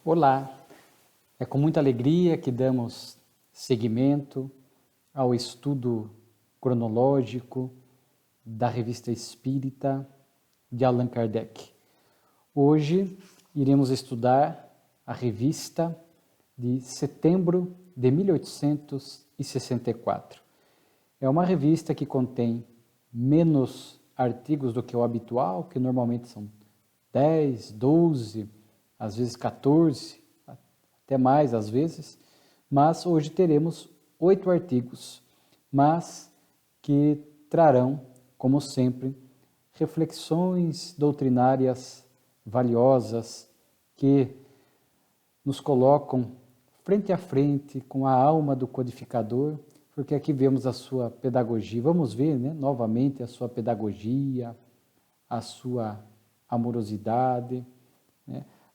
Olá, é com muita alegria que damos seguimento ao estudo cronológico da Revista Espírita de Allan Kardec. Hoje iremos estudar a revista de setembro de 1864. É uma revista que contém menos artigos do que o habitual, que normalmente são 10, 12, às vezes 14, até mais às vezes, mas hoje teremos 8 artigos, mas que trarão, como sempre, reflexões doutrinárias valiosas que nos colocam frente a frente com a alma do codificador, porque aqui vemos a sua pedagogia. Vamos ver, novamente a sua pedagogia, a sua amorosidade,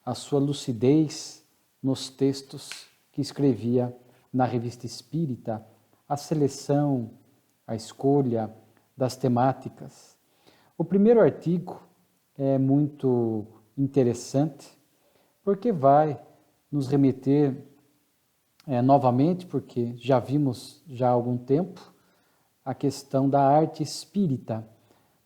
a sua lucidez nos textos que escrevia na Revista Espírita, a seleção, a escolha das temáticas. O primeiro artigo é muito interessante, porque vai nos remeter novamente, porque já vimos já há algum tempo, a questão da arte espírita.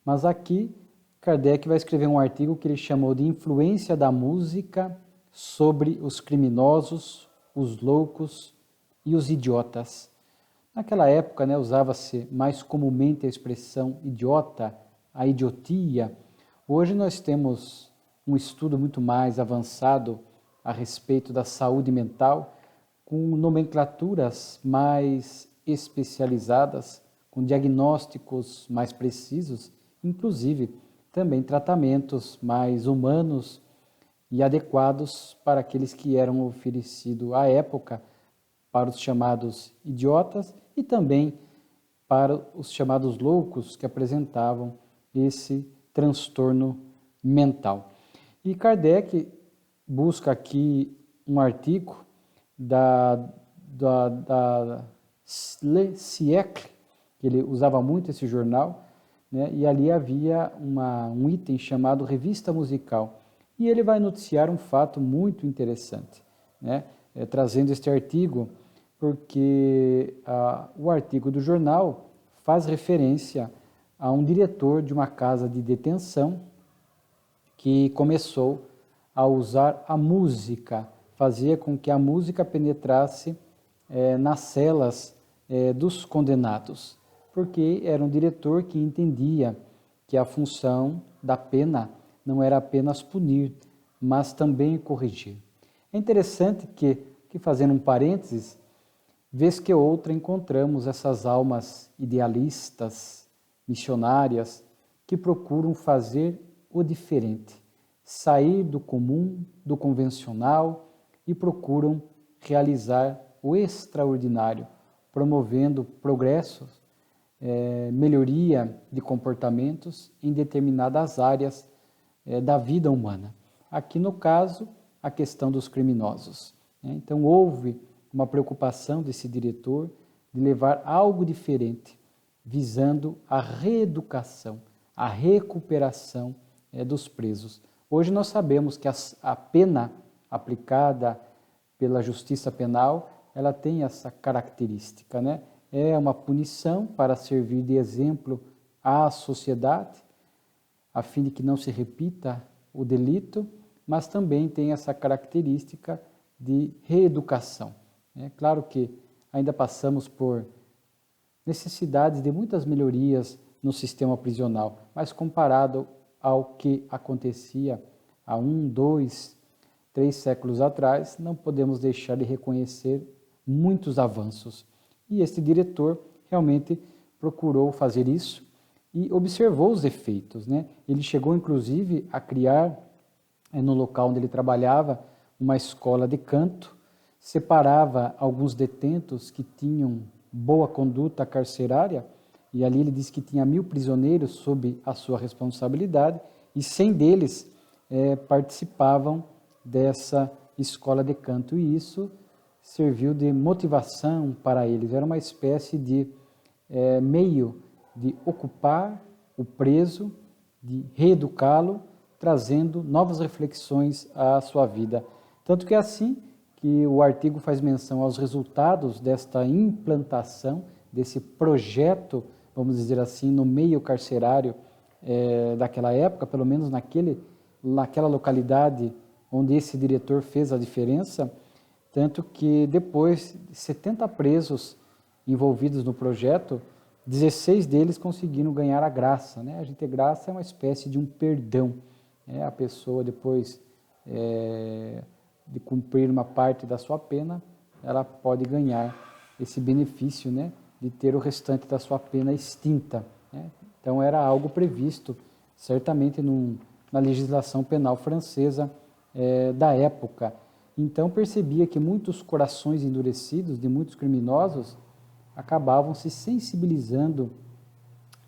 Mas aqui, Kardec vai escrever um artigo que ele chamou de Influência da Música sobre os criminosos, os loucos e os idiotas. Naquela época, usava-se mais comumente a expressão idiota, a idiotia. Hoje nós temos um estudo muito mais avançado a respeito da saúde mental, com nomenclaturas mais especializadas, com diagnósticos mais precisos, inclusive também tratamentos mais humanos e adequados para aqueles que eram oferecidos à época, para os chamados idiotas e também para os chamados loucos que apresentavam esse transtorno mental. E Kardec busca aqui um artigo da Le Siècle, que ele usava muito esse jornal, e ali havia um item chamado Revista Musical. E ele vai noticiar um fato muito interessante, trazendo este artigo, porque o artigo do jornal faz referência a um diretor de uma casa de detenção que começou a usar a música, fazia com que a música penetrasse nas celas dos condenados, porque era um diretor que entendia que a função da pena não era apenas punir, mas também corrigir. É interessante que fazendo um parênteses, vez que outra encontramos essas almas idealistas, missionárias, que procuram fazer o diferente, sair do comum, do convencional e procuram realizar o extraordinário, promovendo progressos, melhoria de comportamentos em determinadas áreas da vida humana. Aqui no caso, a questão dos criminosos. Então houve uma preocupação desse diretor de levar algo diferente, visando a reeducação, a recuperação dos presos. Hoje nós sabemos que a pena aplicada pela justiça penal, ela tem essa característica, É uma punição para servir de exemplo à sociedade, a fim de que não se repita o delito, mas também tem essa característica de reeducação. É claro que ainda passamos por necessidades de muitas melhorias no sistema prisional, mas comparado ao que acontecia há 1, 2, 3 séculos atrás, não podemos deixar de reconhecer muitos avanços. E este diretor realmente procurou fazer isso e observou os efeitos. Ele chegou, inclusive, a criar, no local onde ele trabalhava, uma escola de canto, separava alguns detentos que tinham boa conduta carcerária, e ali ele disse que tinha 1000 prisioneiros sob a sua responsabilidade, e 100 deles participavam dessa escola de canto, e isso serviu de motivação para eles. Era uma espécie de meio de ocupar o preso, de reeducá-lo, trazendo novas reflexões à sua vida. Tanto que é assim que o artigo faz menção aos resultados desta implantação, desse projeto, vamos dizer assim, no meio carcerário daquela época, pelo menos naquela localidade onde esse diretor fez a diferença, tanto que depois de 70 presos envolvidos no projeto, 16 deles conseguiram ganhar a graça. Né? A gente graça é uma espécie de um perdão. Né? A pessoa, depois de cumprir uma parte da sua pena, ela pode ganhar esse benefício, né? De ter o restante da sua pena extinta. Né? Então, era algo previsto, certamente, na legislação penal francesa da época. Então, percebia que muitos corações endurecidos de muitos criminosos acabavam se sensibilizando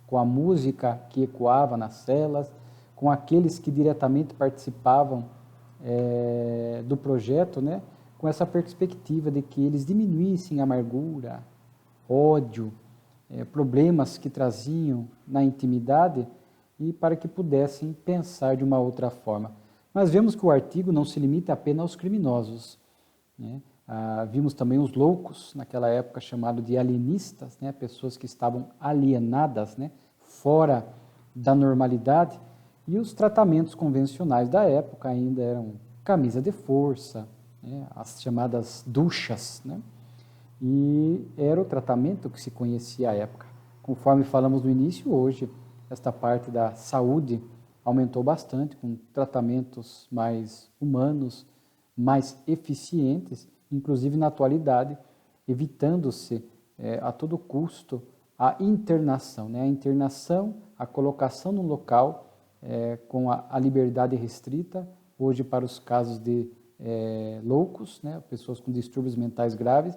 com a música que ecoava nas celas, com aqueles que diretamente participavam do projeto, né, com essa perspectiva de que eles diminuíssem a amargura, ódio, problemas que traziam na intimidade e para que pudessem pensar de uma outra forma. Mas vemos que o artigo não se limita apenas aos criminosos. Né? Vimos também os loucos, naquela época chamado de alienistas, né? Pessoas que estavam alienadas, né? Fora da normalidade, e os tratamentos convencionais da época ainda eram camisa de força, né? As chamadas duchas, né? E era o tratamento que se conhecia à época. Conforme falamos no início, hoje esta parte da saúde aumentou bastante, com tratamentos mais humanos, mais eficientes, inclusive na atualidade, evitando-se a todo custo a internação. Né? A internação, a colocação no local com a liberdade restrita, hoje para os casos de loucos, né? Pessoas com distúrbios mentais graves,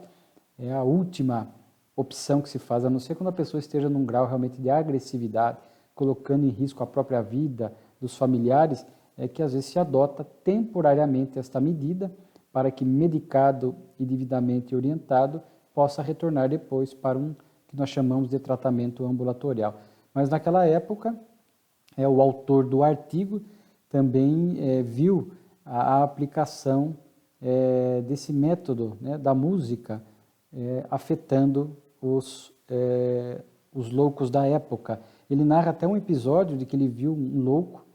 é a última opção que se faz, a não ser quando a pessoa esteja num grau realmente de agressividade, colocando em risco a própria vida dos familiares, é que às vezes se adota temporariamente esta medida para que, medicado e devidamente orientado, possa retornar depois para um que nós chamamos de tratamento ambulatorial. Mas naquela época, o autor do artigo também viu a aplicação desse método, né, da música afetando os loucos da época. Ele narra até um episódio de que ele viu um louco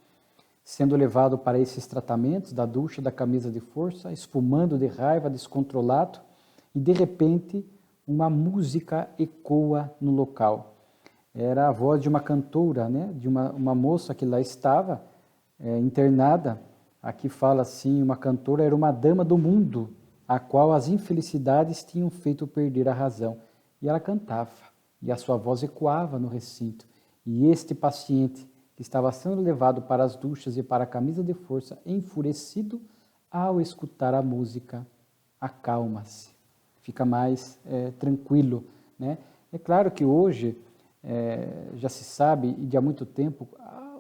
sendo levado para esses tratamentos da ducha, da camisa de força, espumando de raiva, descontrolado, e de repente uma música ecoa no local. Era a voz de uma cantora, né? De uma moça que lá estava internada. Aqui fala assim, uma cantora era uma dama do mundo, a qual as infelicidades tinham feito perder a razão. E ela cantava, e a sua voz ecoava no recinto. E este paciente, que estava sendo levado para as duchas e para a camisa de força, enfurecido, ao escutar a música, acalma-se, fica mais tranquilo. Né? É claro que hoje já se sabe, e de há muito tempo,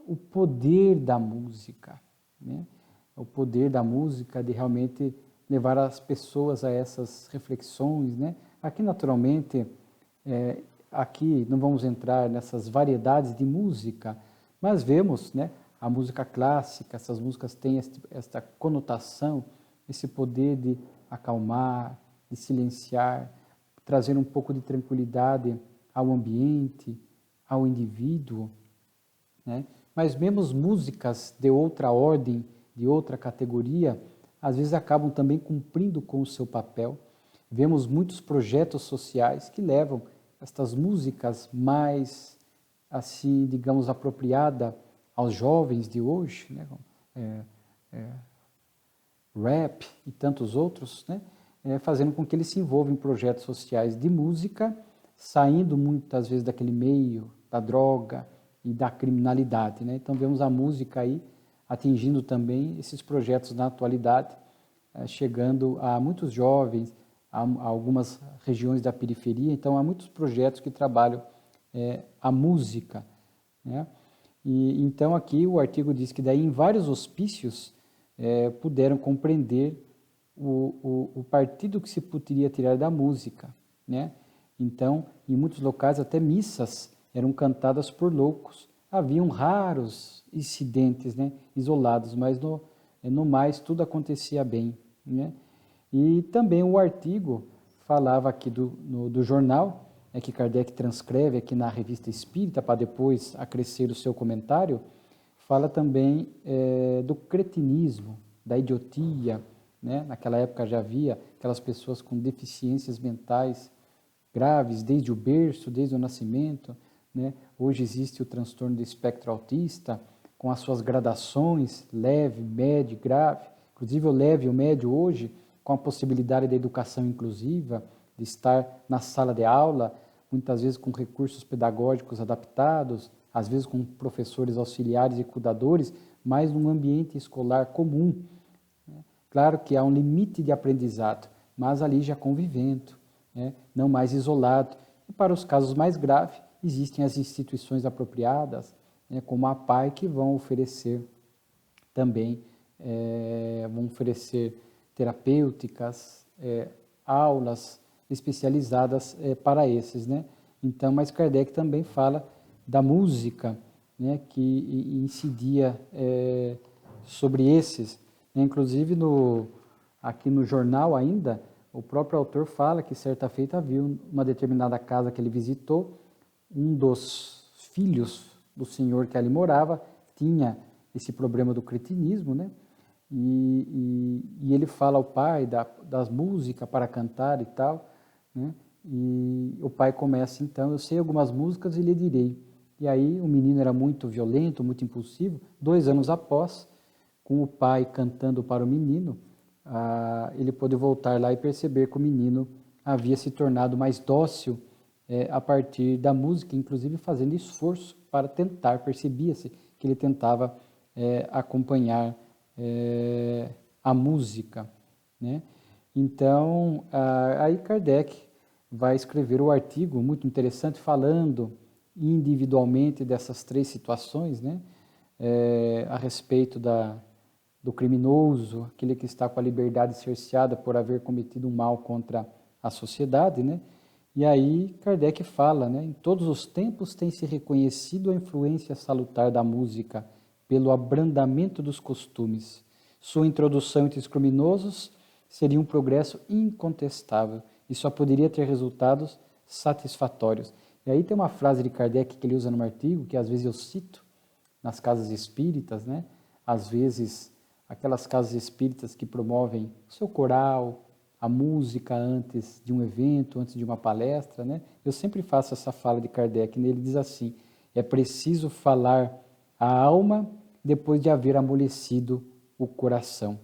o poder da música, né? O poder da música de realmente levar as pessoas a essas reflexões. Né? Aqui, naturalmente, aqui não vamos entrar nessas variedades de música, mas vemos, né, a música clássica, essas músicas têm esta conotação, esse poder de acalmar, de silenciar, trazer um pouco de tranquilidade ao ambiente, ao indivíduo. Né? Mas vemos músicas de outra ordem, de outra categoria, às vezes acabam também cumprindo com o seu papel. Vemos muitos projetos sociais que levam estas músicas mais, assim, digamos, apropriada aos jovens de hoje, né? Rap e tantos outros, né? Fazendo com que eles se envolvam em projetos sociais de música, saindo muitas vezes daquele meio da droga e da criminalidade. Né? Então vemos a música aí atingindo também esses projetos na atualidade, chegando a muitos jovens, a algumas regiões da periferia. Então há muitos projetos que trabalham a música. Né? E então aqui o artigo diz que daí em vários hospícios puderam compreender o partido que se poderia tirar da música. Né? Então, em muitos locais até missas eram cantadas por loucos. Haviam raros incidentes, né, isolados, mas no mais tudo acontecia bem. né? E também o artigo falava aqui do jornal, que Kardec transcreve aqui na Revista Espírita, para depois acrescer o seu comentário, fala também do cretinismo, da idiotia, né? Naquela época já havia aquelas pessoas com deficiências mentais graves desde o berço, desde o nascimento, né? Hoje existe o transtorno do espectro autista, com as suas gradações, leve, médio, grave. Inclusive o leve e o médio hoje, com a possibilidade da educação inclusiva, de estar na sala de aula, muitas vezes com recursos pedagógicos adaptados, às vezes com professores auxiliares e cuidadores, mas num ambiente escolar comum. Claro que há um limite de aprendizado, mas ali já convivendo, né? Não mais isolado. E para os casos mais graves, existem as instituições apropriadas, né, como a APAE, que vão oferecer também, vão oferecer terapêuticas, aulas especializadas para esses, né? Então, mas Kardec também fala da música, né, que incidia sobre esses, né? Inclusive aqui no jornal ainda, o próprio autor fala que certa feita viu uma determinada casa que ele visitou, um dos filhos do senhor que ali morava tinha esse problema do cretinismo, né? E ele fala ao pai das músicas para cantar e tal, né? E o pai começa então, eu sei algumas músicas e lhe direi. E aí o menino era muito violento, muito impulsivo. 2 anos após, com o pai cantando para o menino, ele pôde voltar lá e perceber que o menino havia se tornado mais dócil a partir da música, inclusive fazendo esforço para tentar, percebia-se que ele tentava acompanhar a música, né? Então, aí Kardec vai escrever o artigo muito interessante falando individualmente dessas 3 situações, né? A respeito do criminoso, aquele que está com a liberdade cerceada por haver cometido um mal contra a sociedade, né? E aí Kardec fala, né? Em todos os tempos tem se reconhecido a influência salutar da música pelo abrandamento dos costumes. Sua introdução entre os criminosos seria um progresso incontestável e só poderia ter resultados satisfatórios. E aí tem uma frase de Kardec que ele usa no artigo, que às vezes eu cito nas casas espíritas, né? Às vezes aquelas casas espíritas que promovem o seu coral, a música antes de um evento, antes de uma palestra, né? Eu sempre faço essa fala de Kardec, ele diz assim, é preciso falar a alma depois de haver amolecido o coração,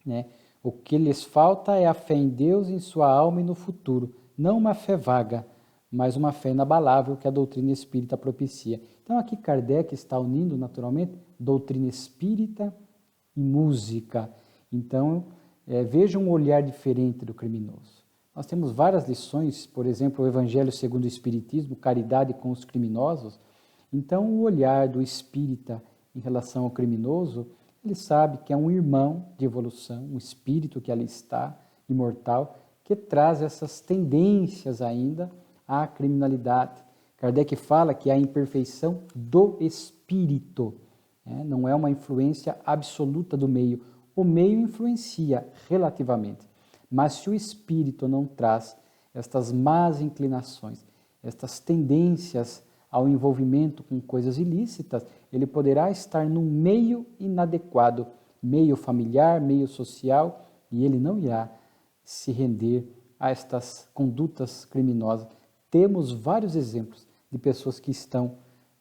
né? O que lhes falta é a fé em Deus, em sua alma e no futuro, não uma fé vaga, mas uma fé inabalável que a doutrina espírita propicia. Então aqui Kardec está unindo naturalmente doutrina espírita e música. Então, veja um olhar diferente do criminoso. Nós temos várias lições, por exemplo, o Evangelho segundo o Espiritismo, caridade com os criminosos. Então, o olhar do espírita em relação ao criminoso, ele sabe que é um irmão de evolução, um espírito que ali está, imortal, que traz essas tendências ainda à criminalidade. Kardec fala que é a imperfeição do espírito, não é uma influência absoluta do meio. O meio influencia relativamente, mas se o espírito não traz estas más inclinações, estas tendências ao envolvimento com coisas ilícitas, ele poderá estar num meio inadequado, meio familiar, meio social, e ele não irá se render a estas condutas criminosas. Temos vários exemplos de pessoas que estão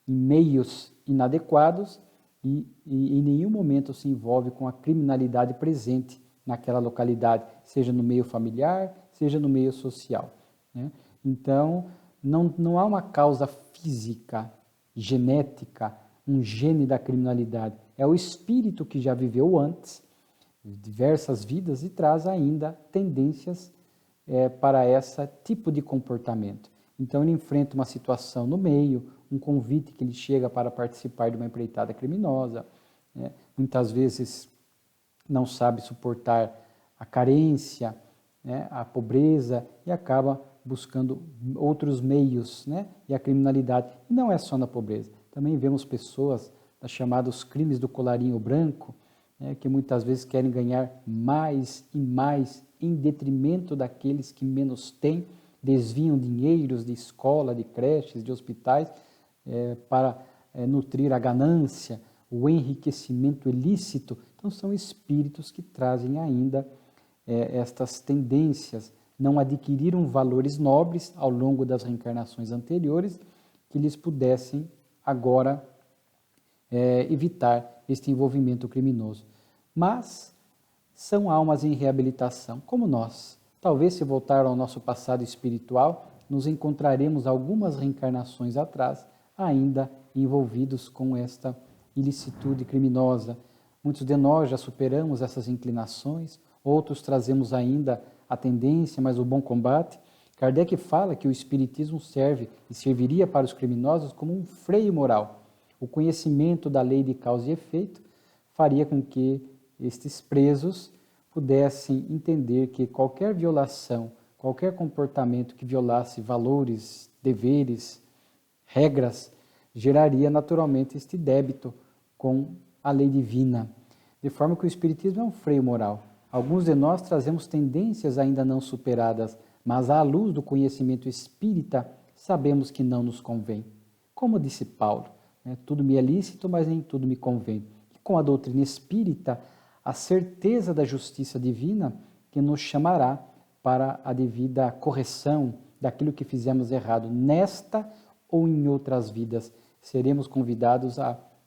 em meios inadequados e em nenhum momento se envolve com a criminalidade presente naquela localidade, seja no meio familiar, seja no meio social, né? Então, não há uma causa física, genética, um gene da criminalidade. É o espírito que já viveu antes, diversas vidas, e traz ainda tendências para esse tipo de comportamento. Então, ele enfrenta uma situação no meio, um convite que ele chega para participar de uma empreitada criminosa, né? Muitas vezes não sabe suportar a carência, né? A pobreza, e acaba buscando outros meios, né? E a criminalidade. E não é só na pobreza, também vemos pessoas chamados crimes do colarinho branco, né, que muitas vezes querem ganhar mais e mais em detrimento daqueles que menos têm, desviam dinheiros de escola, de creches, de hospitais, para nutrir a ganância, o enriquecimento ilícito. Então, são espíritos que trazem ainda estas tendências, não adquiriram valores nobres ao longo das reencarnações anteriores que lhes pudessem agora evitar este envolvimento criminoso. Mas são almas em reabilitação, como nós. Talvez, se voltar ao nosso passado espiritual, nos encontraremos algumas reencarnações atrás, ainda envolvidos com esta ilicitude criminosa. Muitos de nós já superamos essas inclinações, outros trazemos ainda a tendência, mas o bom combate. Kardec fala que o Espiritismo serve e serviria para os criminosos como um freio moral. O conhecimento da lei de causa e efeito faria com que estes presos pudessem entender que qualquer violação, qualquer comportamento que violasse valores, deveres, regras, geraria naturalmente este débito com a lei divina. De forma que o Espiritismo é um freio moral. Alguns de nós trazemos tendências ainda não superadas, mas à luz do conhecimento espírita, sabemos que não nos convém. Como disse Paulo, tudo me é lícito, mas nem tudo me convém. E com a doutrina espírita, a certeza da justiça divina que nos chamará para a devida correção daquilo que fizemos errado nesta ou em outras vidas. Seremos convidados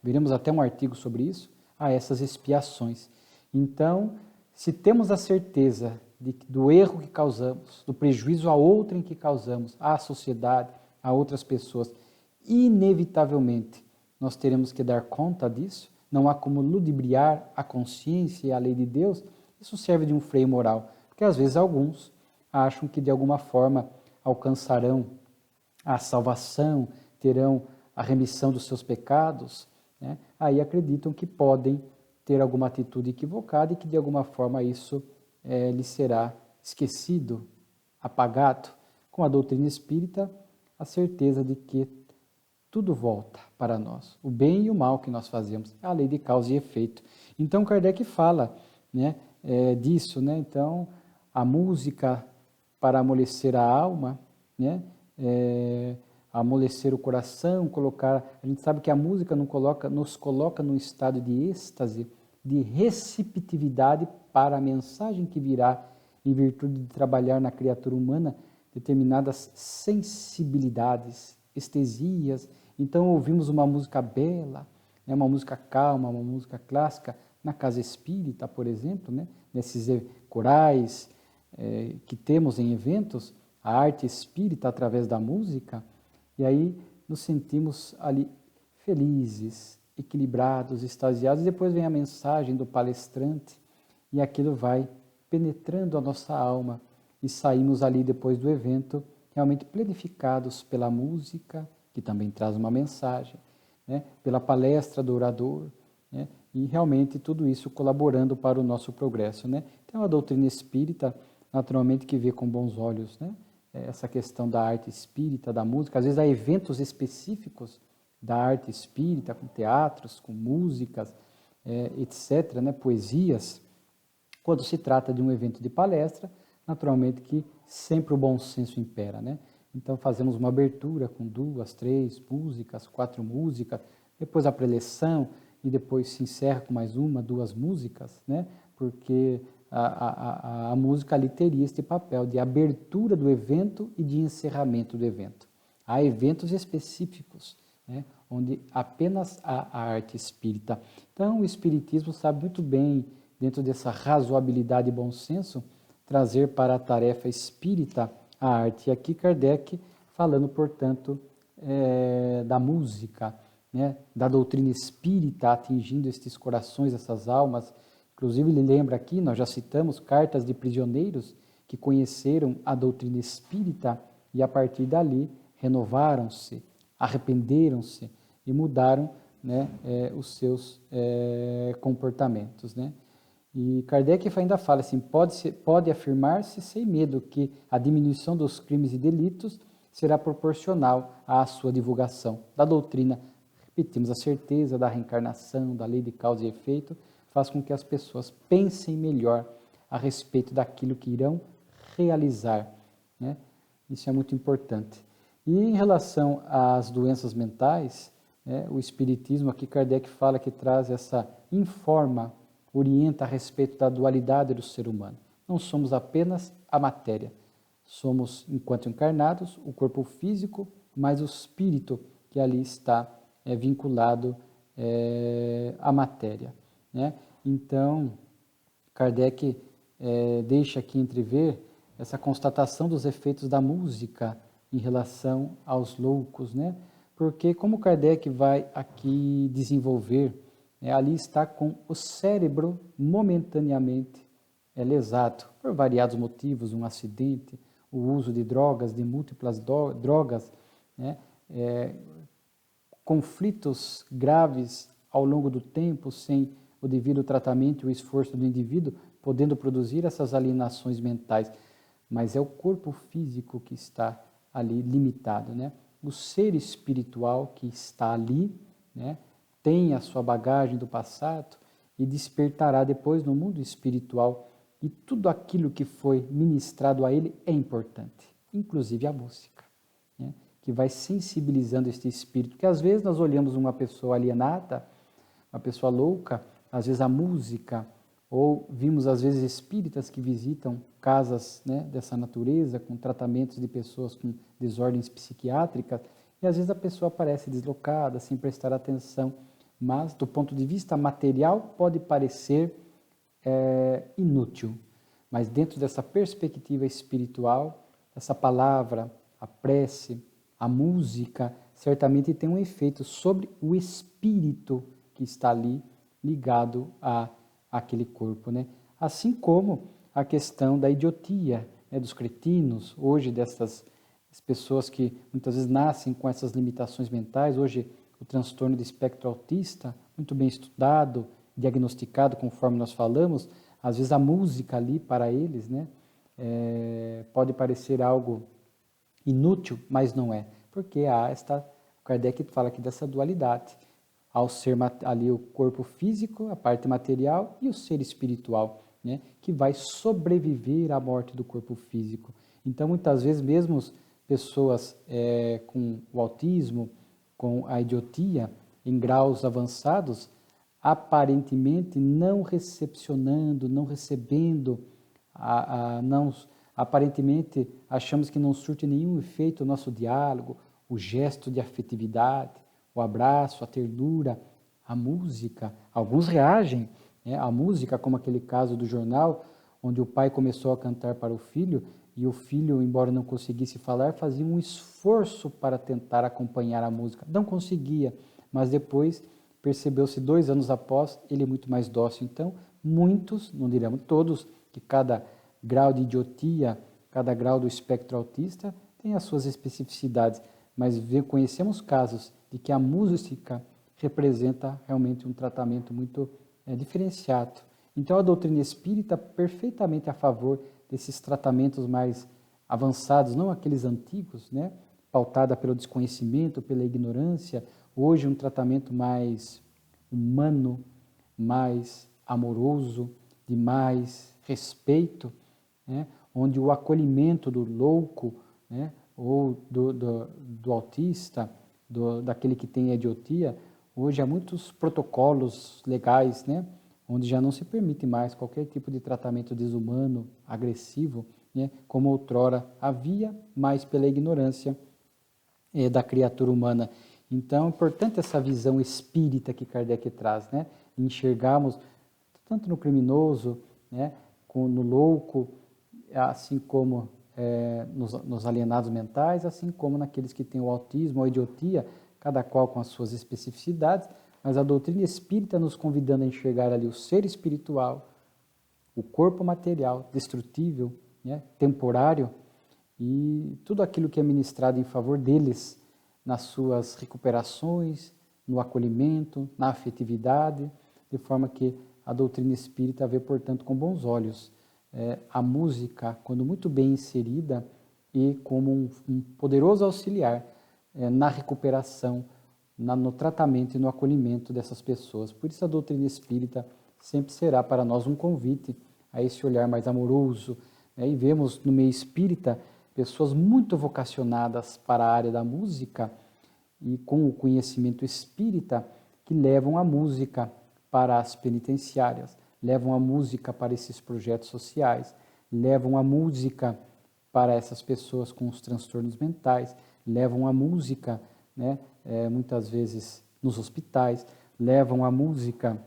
veremos até um artigo sobre isso, a essas expiações. Então, se temos a certeza do erro que causamos, do prejuízo a outrem que causamos, à sociedade, a outras pessoas, inevitavelmente nós teremos que dar conta disso, não há como ludibriar a consciência e a lei de Deus, isso serve de um freio moral, porque às vezes alguns acham que de alguma forma alcançarão a salvação, terão a remissão dos seus pecados, né? Aí acreditam que podem ter alguma atitude equivocada e que de alguma forma isso lhe será esquecido, apagado. Com a doutrina espírita, a certeza de que tudo volta para nós, o bem e o mal que nós fazemos, a lei de causa e efeito. Então Kardec fala, né, disso, né? Então a música para amolecer a alma, né, amolecer o coração, a gente sabe que a música nos coloca num estado de êxtase, de receptividade para a mensagem que virá em virtude de trabalhar na criatura humana determinadas sensibilidades, estesias. Então ouvimos uma música bela, né, uma música calma, uma música clássica, na casa espírita, por exemplo, né, nesses corais que temos em eventos, a arte espírita através da música, e aí nos sentimos ali felizes, equilibrados, extasiados, e depois vem a mensagem do palestrante, e aquilo vai penetrando a nossa alma, e saímos ali depois do evento, realmente plenificados pela música, que também traz uma mensagem, né, pela palestra do orador, né, e realmente tudo isso colaborando para o nosso progresso, né. Então a doutrina espírita, naturalmente que vê com bons olhos, né, essa questão da arte espírita, da música. Às vezes há eventos específicos da arte espírita, com teatros, com músicas, etc., né, poesias. Quando se trata de um evento de palestra, naturalmente que sempre o bom senso impera, né? Então fazemos uma abertura com 2, 3 músicas, 4 músicas, depois a preleção e depois se encerra com mais 1, 2 músicas, né? Porque a música ali teria este papel de abertura do evento e de encerramento do evento. Há eventos específicos, né, onde apenas há a arte espírita. Então o Espiritismo sabe muito bem, dentro dessa razoabilidade e bom senso, trazer para a tarefa espírita a arte. E aqui Kardec falando, portanto, da música, né, da doutrina espírita atingindo estes corações, essas almas. Inclusive, ele lembra aqui, nós já citamos, cartas de prisioneiros que conheceram a doutrina espírita e, a partir dali, renovaram-se, arrependeram-se e mudaram, né, os seus comportamentos, né? E Kardec ainda fala assim, pode afirmar-se sem medo que a diminuição dos crimes e delitos será proporcional à sua divulgação da doutrina. Repetimos, a certeza da reencarnação, da lei de causa e efeito, faz com que as pessoas pensem melhor a respeito daquilo que irão realizar, né? Isso é muito importante. E em relação às doenças mentais, né, o Espiritismo, aqui Kardec fala que traz orienta a respeito da dualidade do ser humano. Não somos apenas a matéria, somos, enquanto encarnados, o corpo físico, mas o espírito que ali está vinculado à matéria, né? Então, Kardec deixa aqui entrever essa constatação dos efeitos da música em relação aos loucos, né? Porque como Kardec vai aqui desenvolver, ali está com o cérebro momentaneamente lesado, por variados motivos, um acidente, o uso de drogas, de múltiplas drogas, né? Conflitos graves ao longo do tempo, sem o devido tratamento e o esforço do indivíduo, podendo produzir essas alienações mentais. Mas é o corpo físico que está ali limitado, né? O ser espiritual que está ali, né, tem a sua bagagem do passado e despertará depois no mundo espiritual, e tudo aquilo que foi ministrado a ele é importante, inclusive a música, né, que vai sensibilizando este espírito, que às vezes nós olhamos uma pessoa alienada, uma pessoa louca, às vezes a música, ou vimos às vezes espíritas que visitam casas, né, dessa natureza, com tratamentos de pessoas com desordens psiquiátricas, e às vezes a pessoa parece deslocada, sem prestar atenção, mas do ponto de vista material pode parecer inútil, mas dentro dessa perspectiva espiritual, essa palavra, a prece, a música, certamente tem um efeito sobre o espírito que está ali ligado àquele corpo, né? Assim como a questão da idiotia, né, dos cretinos, hoje dessas pessoas que muitas vezes nascem com essas limitações mentais, hoje o transtorno de espectro autista, muito bem estudado, diagnosticado, conforme nós falamos, às vezes a música ali para eles, né, pode parecer algo inútil, mas não é, porque há Kardec fala aqui dessa dualidade, ao ser ali o corpo físico, a parte material e o ser espiritual, né, que vai sobreviver à morte do corpo físico. Então, muitas vezes, mesmo pessoas com o autismo, com a idiotia, em graus avançados, aparentemente não recepcionando, não recebendo, aparentemente achamos que não surte nenhum efeito o nosso diálogo, o gesto de afetividade, o abraço, a ternura, a música. Alguns reagem, né, à música, como aquele caso do jornal, onde o pai começou a cantar para o filho, e o filho, embora não conseguisse falar, fazia um esforço para tentar acompanhar a música. Não conseguia, mas depois percebeu-se 2 anos após, ele é muito mais dócil. Então, muitos, não diremos todos, que cada grau de idiotia, cada grau do espectro autista tem as suas especificidades, mas conhecemos casos de que a música representa realmente um tratamento muito diferenciado. Então, a doutrina espírita é perfeitamente a favor desses tratamentos mais avançados, não aqueles antigos, né, pautada pelo desconhecimento, pela ignorância. Hoje, um tratamento mais humano, mais amoroso, de mais respeito, né, onde o acolhimento do louco, né, ou do autista, daquele que tem idiotia, hoje há muitos protocolos legais, né, onde já não se permite mais qualquer tipo de tratamento desumano, agressivo, né, como outrora havia, mas pela ignorância da criatura humana. Então, é importante essa visão espírita que Kardec traz, né, enxergarmos tanto no criminoso, né, como no louco, assim como nos alienados mentais, assim como naqueles que têm o autismo ou a idiotia, cada qual com as suas especificidades, mas a doutrina espírita nos convidando a enxergar ali o ser espiritual, o corpo material, destrutível, né, temporário, e tudo aquilo que é ministrado em favor deles, nas suas recuperações, no acolhimento, na afetividade, de forma que a doutrina espírita vê, portanto, com bons olhos a música, quando muito bem inserida e como um poderoso auxiliar na recuperação, no tratamento e no acolhimento dessas pessoas. Por isso a doutrina espírita sempre será para nós um convite a esse olhar mais amoroso, né? E vemos no meio espírita pessoas muito vocacionadas para a área da música e com o conhecimento espírita que levam a música para as penitenciárias, levam a música para esses projetos sociais, levam a música para essas pessoas com os transtornos mentais, levam a música, né, muitas vezes nos hospitais, levam a música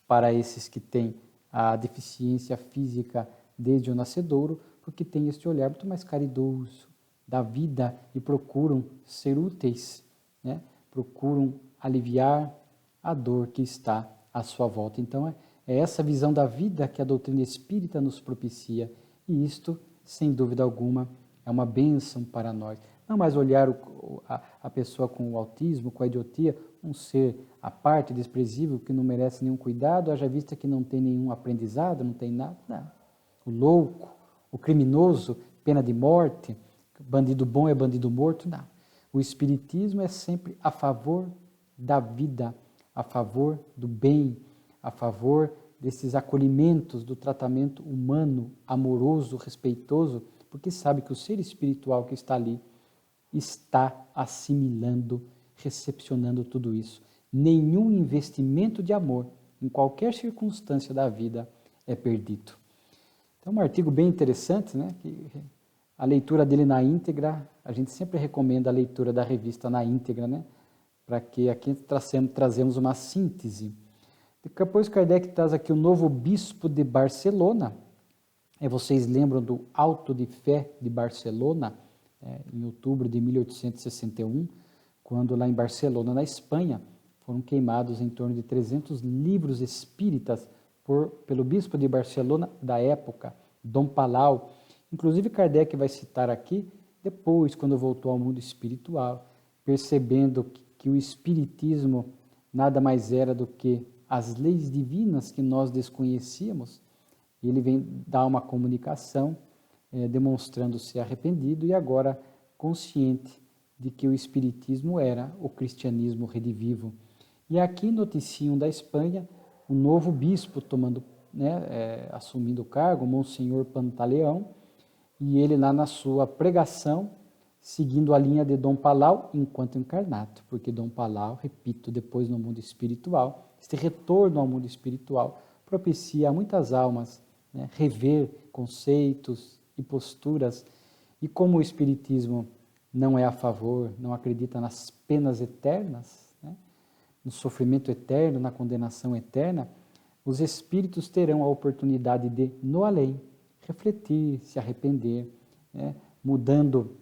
para esses que têm a deficiência física desde o nascedouro, porque tem este olhar muito mais caridoso da vida e procuram ser úteis, né? Procuram aliviar a dor que está à sua volta. Então, é essa visão da vida que a doutrina espírita nos propicia, e isto, sem dúvida alguma, é uma bênção para nós. Não mais olhar a pessoa com o autismo, com a idiotia, um ser à parte, desprezível, que não merece nenhum cuidado, haja vista que não tem nenhum aprendizado, não tem nada. Não. O louco, o criminoso, pena de morte, bandido bom é bandido morto, não. O Espiritismo é sempre a favor da vida, a favor do bem, a favor desses acolhimentos, do tratamento humano, amoroso, respeitoso, porque sabe que o ser espiritual que está ali está assimilando, recepcionando tudo isso. Nenhum investimento de amor, em qualquer circunstância da vida, é perdido. Então, um artigo bem interessante, né? A leitura dele na íntegra, a gente sempre recomenda a leitura da revista na íntegra, né? Para que aqui trazemos uma síntese. Depois Kardec traz aqui o novo bispo de Barcelona. Vocês lembram do Auto de Fé de Barcelona, em outubro de 1861, quando lá em Barcelona, na Espanha, foram queimados em torno de 300 livros espíritas pelo bispo de Barcelona da época, Dom Palau. Inclusive Kardec vai citar aqui, depois, quando voltou ao mundo espiritual, percebendo que o espiritismo nada mais era do que as leis divinas que nós desconhecíamos. Ele vem dar uma comunicação, demonstrando-se arrependido e agora consciente de que o espiritismo era o cristianismo redivivo. E aqui noticiam da Espanha um novo bispo assumindo o cargo, Monsenhor Pantaleão, e ele lá na sua pregação, seguindo a linha de Dom Palau enquanto encarnado, porque Dom Palau, repito, depois no mundo espiritual, este retorno ao mundo espiritual propicia a muitas almas, né, rever conceitos e posturas, e como o espiritismo não é a favor, não acredita nas penas eternas, né, no sofrimento eterno, na condenação eterna, os espíritos terão a oportunidade de, no além, refletir, se arrepender, né, mudando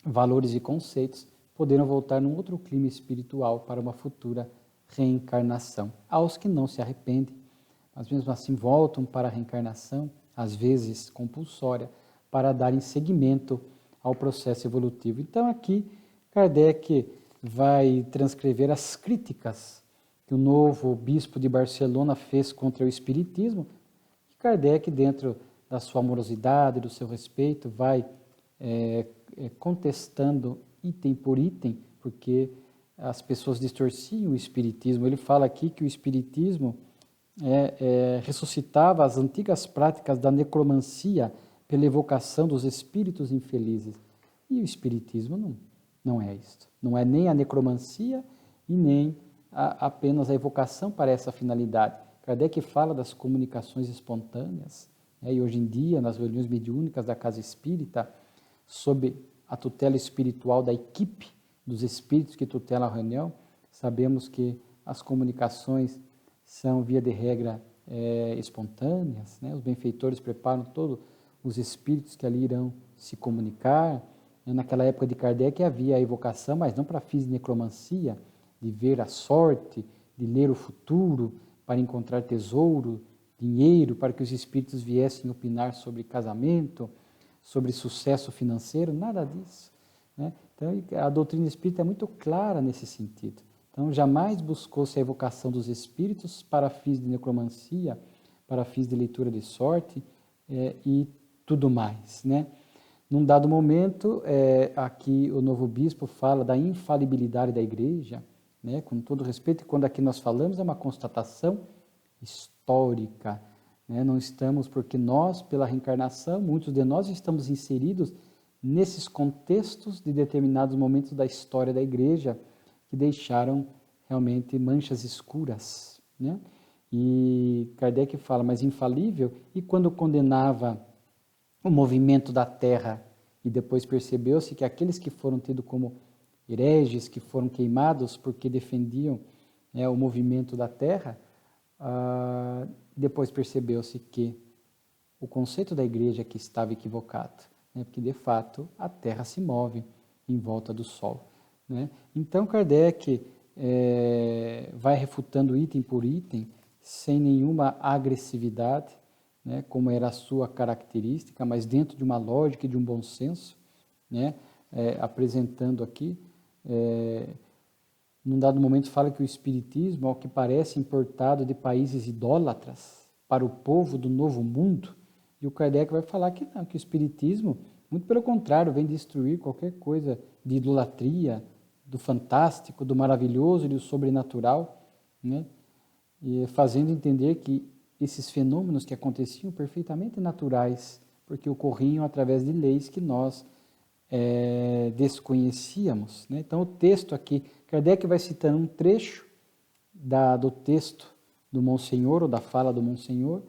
valores e conceitos, poderão voltar num outro clima espiritual para uma futura reencarnação. Aos que não se arrependem, mas mesmo assim voltam para a reencarnação, às vezes compulsória, para darem seguimento ao processo evolutivo. Então aqui Kardec vai transcrever as críticas que o novo bispo de Barcelona fez contra o espiritismo, e Kardec, dentro da sua amorosidade, do seu respeito, vai contestando item por item, porque as pessoas distorciam o espiritismo. Ele fala aqui que o espiritismo ressuscitava as antigas práticas da necromancia pela evocação dos espíritos infelizes. E o espiritismo não é isto. Não é nem a necromancia e nem apenas a evocação para essa finalidade. Kardec fala das comunicações espontâneas, e hoje em dia, nas reuniões mediúnicas da Casa Espírita, sob a tutela espiritual da equipe dos espíritos que tutelam a reunião, sabemos que as comunicações são, via de regra, espontâneas, né? Os benfeitores preparam todos os espíritos que ali irão se comunicar. Naquela época de Kardec havia a evocação, mas não para fins de necromancia, de ver a sorte, de ler o futuro, para encontrar tesouro, dinheiro, para que os espíritos viessem opinar sobre casamento, sobre sucesso financeiro, nada disso, né? Então, a doutrina espírita é muito clara nesse sentido. Então, jamais buscou-se a evocação dos espíritos para fins de necromancia, para fins de leitura de sorte e tudo mais, né? Num dado momento, aqui o novo bispo fala da infalibilidade da igreja, né? Com todo respeito, e quando aqui nós falamos é uma constatação histórica, né? Não estamos, porque nós, pela reencarnação, muitos de nós estamos inseridos nesses contextos de determinados momentos da história da igreja que deixaram realmente manchas escuras, né? E Kardec fala, mas infalível, e quando condenava o movimento da Terra, e depois percebeu-se que aqueles que foram tidos como hereges, que foram queimados porque defendiam, né, o movimento da Terra, depois percebeu-se que o conceito da igreja que estava equivocado, né, porque de fato a Terra se move em volta do Sol, né? Então Kardec vai refutando item por item, sem nenhuma agressividade, né, como era a sua característica, mas dentro de uma lógica e de um bom senso, né, apresentando aqui, num dado momento fala que o Espiritismo, ao que parece importado de países idólatras para o povo do Novo Mundo, e o Kardec vai falar que não, que o Espiritismo, muito pelo contrário, vem destruir qualquer coisa de idolatria, do fantástico, do maravilhoso e do sobrenatural, né, e fazendo entender que esses fenômenos que aconteciam perfeitamente naturais, porque ocorriam através de leis que nós desconhecíamos, né? Então o texto aqui, Kardec vai citando um trecho do texto do Monsenhor, ou da fala do Monsenhor,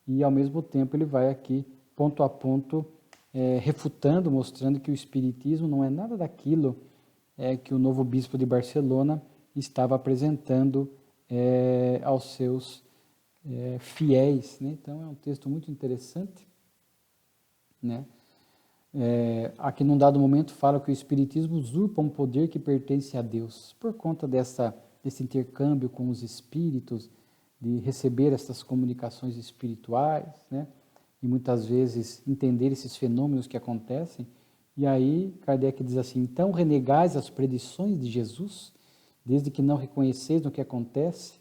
e ao mesmo tempo ele vai aqui, ponto a ponto, refutando, mostrando que o Espiritismo não é nada daquilo que o novo bispo de Barcelona estava apresentando aos seus fiéis, né? Então é um texto muito interessante, né? Aqui num dado momento fala que o Espiritismo usurpa um poder que pertence a Deus, por conta desse intercâmbio com os espíritos, de receber essas comunicações espirituais, né? E muitas vezes entender esses fenômenos que acontecem. E aí Kardec diz assim, então renegais as predições de Jesus, desde que não reconheceis no que acontece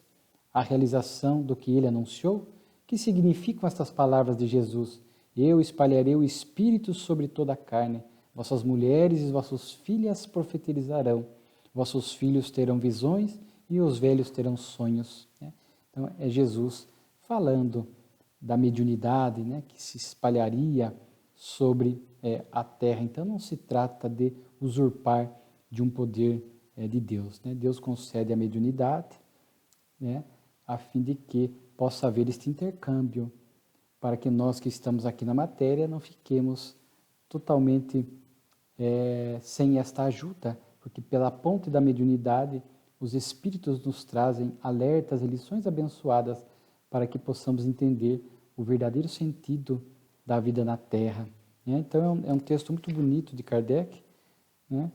a realização do que ele anunciou? O que significam estas palavras de Jesus? Eu espalharei o Espírito sobre toda a carne. Vossas mulheres e vossas filhas profetizarão. Vossos filhos terão visões e os velhos terão sonhos. Então, é Jesus falando da mediunidade, né, que se espalharia sobre a terra. Então, não se trata de usurpar de um poder de Deus, né? Deus concede a mediunidade, né, a fim de que possa haver este intercâmbio, para que nós que estamos aqui na matéria não fiquemos totalmente sem esta ajuda, porque pela ponte da mediunidade os Espíritos nos trazem alertas e lições abençoadas para que possamos entender o verdadeiro sentido da vida na Terra, né? Então é um texto muito bonito de Kardec, né?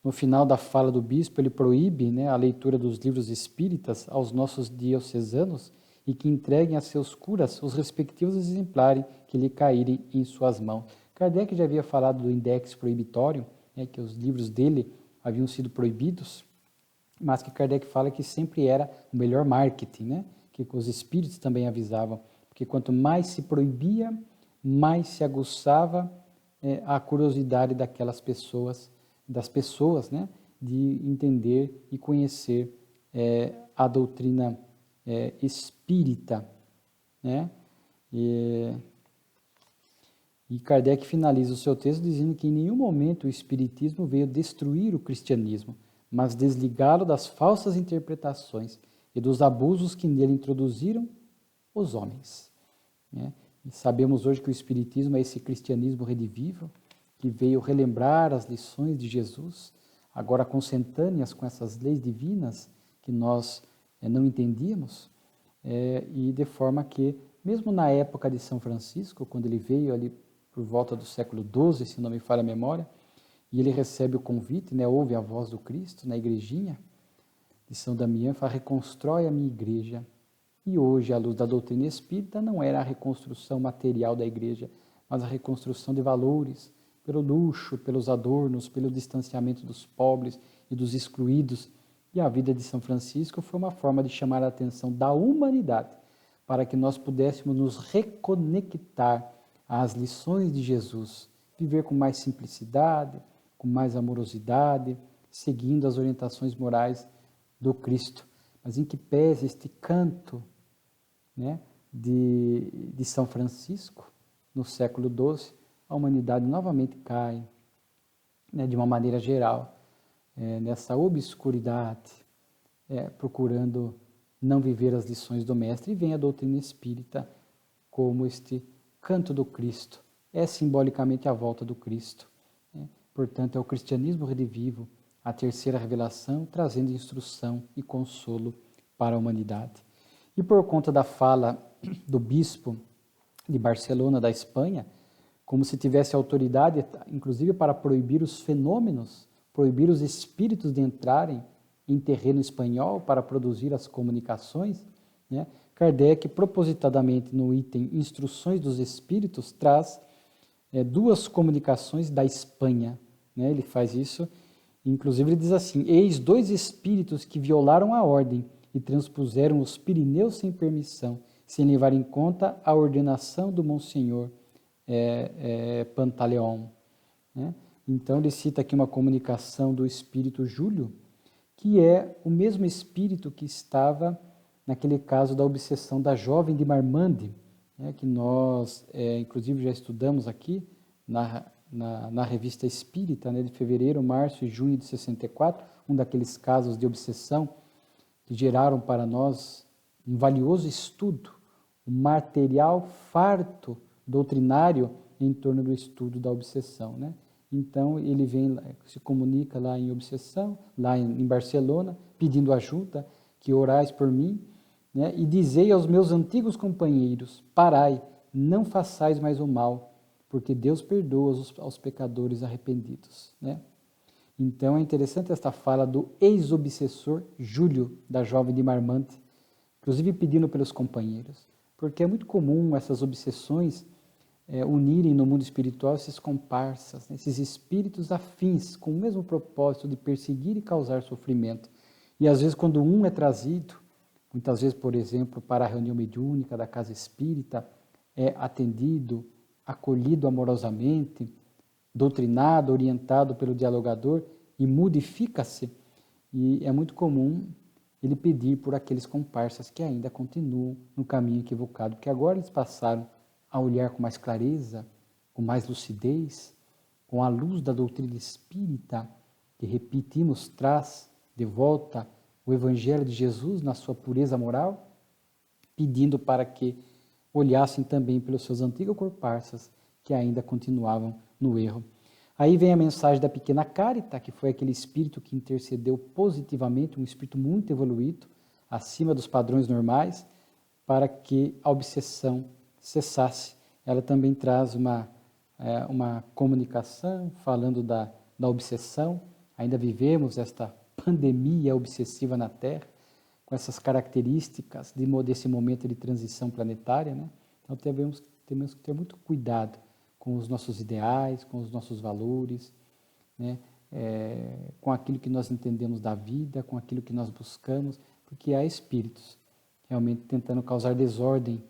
No final da fala do bispo, ele proíbe, né, a leitura dos livros espíritas aos nossos diocesanos e que entreguem a seus curas os respectivos exemplares que lhe caírem em suas mãos. Kardec já havia falado do index proibitório, né, que os livros dele haviam sido proibidos, mas que Kardec fala que sempre era o melhor marketing, né, que os espíritos também avisavam, porque quanto mais se proibia, mais se aguçava a curiosidade das pessoas, né, de entender e conhecer a doutrina espírita, né? E Kardec finaliza o seu texto dizendo que em nenhum momento o espiritismo veio destruir o cristianismo, mas desligá-lo das falsas interpretações e dos abusos que nele introduziram os homens, né? E sabemos hoje que o espiritismo é esse cristianismo redivivo, que veio relembrar as lições de Jesus, agora consentâneas com essas leis divinas que nós não entendíamos, e de forma que, mesmo na época de São Francisco, quando ele veio ali por volta do século XII, se não me falha a memória, e ele recebe o convite, né, ouve a voz do Cristo na igrejinha de São Damião, fala, reconstrói a minha igreja. E hoje, à luz da doutrina espírita, não era a reconstrução material da igreja, mas a reconstrução de valores, pelo luxo, pelos adornos, pelo distanciamento dos pobres e dos excluídos. E a vida de São Francisco foi uma forma de chamar a atenção da humanidade para que nós pudéssemos nos reconectar às lições de Jesus, viver com mais simplicidade, com mais amorosidade, seguindo as orientações morais do Cristo, mas em que pese este canto, né, de São Francisco, no século XII, a humanidade novamente cai, né, de uma maneira geral, nessa obscuridade, procurando não viver as lições do Mestre, e vem a doutrina espírita como este canto do Cristo, é simbolicamente a volta do Cristo. Né? Portanto, é o cristianismo redivivo, a terceira revelação, trazendo instrução e consolo para a humanidade. E por conta da fala do bispo de Barcelona, da Espanha, como se tivesse autoridade, inclusive para proibir os fenômenos, proibir os espíritos de entrarem em terreno espanhol para produzir as comunicações, né? Kardec, propositadamente, no item Instruções dos Espíritos, traz duas comunicações da Espanha. Né? Ele faz isso, inclusive ele diz assim: eis dois espíritos que violaram a ordem e transpuseram os Pirineus sem permissão, sem levar em conta a ordenação do Monsenhor Pantaleão. Né? Então ele cita aqui uma comunicação do espírito Júlio, que é o mesmo espírito que estava naquele caso da obsessão da jovem de Marmande, né, que nós, inclusive, já estudamos aqui na Revista Espírita, né, de fevereiro, março e junho de 64, um daqueles casos de obsessão que geraram para nós um valioso estudo, um material farto doutrinário em torno do estudo da obsessão, né? Então, ele vem, se comunica lá em obsessão, lá em Barcelona, pedindo ajuda, que orais por mim, né? E dizei aos meus antigos companheiros: parai, não façais mais o mal, porque Deus perdoa aos pecadores arrependidos, né? Então, é interessante esta fala do ex-obsessor Júlio, da jovem de Marmande, inclusive pedindo pelos companheiros, porque é muito comum essas obsessões unirem no mundo espiritual esses comparsas, né, esses espíritos afins, com o mesmo propósito de perseguir e causar sofrimento. E às vezes, quando um é trazido, muitas vezes, por exemplo, para a reunião mediúnica da casa espírita, é atendido, acolhido amorosamente, doutrinado, orientado pelo dialogador, e modifica-se, e é muito comum ele pedir por aqueles comparsas que ainda continuam no caminho equivocado, porque agora eles passaram a olhar com mais clareza, com mais lucidez, com a luz da doutrina espírita, que, repetimos, traz de volta o Evangelho de Jesus na sua pureza moral, pedindo para que olhassem também pelos seus antigos comparsas, que ainda continuavam no erro. Aí vem a mensagem da pequena Carita, que foi aquele espírito que intercedeu positivamente, um espírito muito evoluído, acima dos padrões normais, para que a obsessão cessasse. Ela também traz uma comunicação falando da obsessão. Ainda vivemos esta pandemia obsessiva na Terra, com essas características desse momento de transição planetária, né? Então temos que ter muito cuidado com os nossos ideais, com os nossos valores, né? Com aquilo que nós entendemos da vida, com aquilo que nós buscamos, porque há espíritos realmente tentando causar desordem,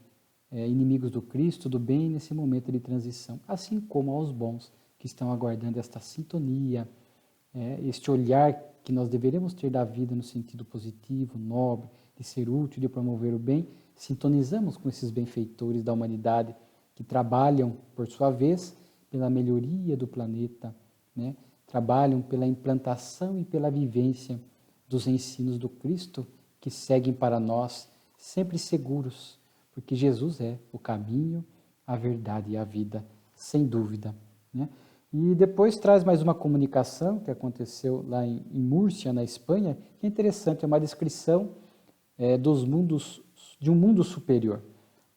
inimigos do Cristo, do bem, nesse momento de transição, assim como aos bons que estão aguardando esta sintonia, este olhar que nós deveremos ter da vida no sentido positivo, nobre, de ser útil, de promover o bem. Sintonizamos com esses benfeitores da humanidade que trabalham, por sua vez, pela melhoria do planeta, né? Trabalham pela implantação e pela vivência dos ensinos do Cristo, que seguem para nós sempre seguros, porque Jesus é o caminho, a verdade e a vida, sem dúvida, né? E depois traz mais uma comunicação que aconteceu lá em Múrcia, na Espanha, que é interessante, é uma descrição dos mundos, de um mundo superior.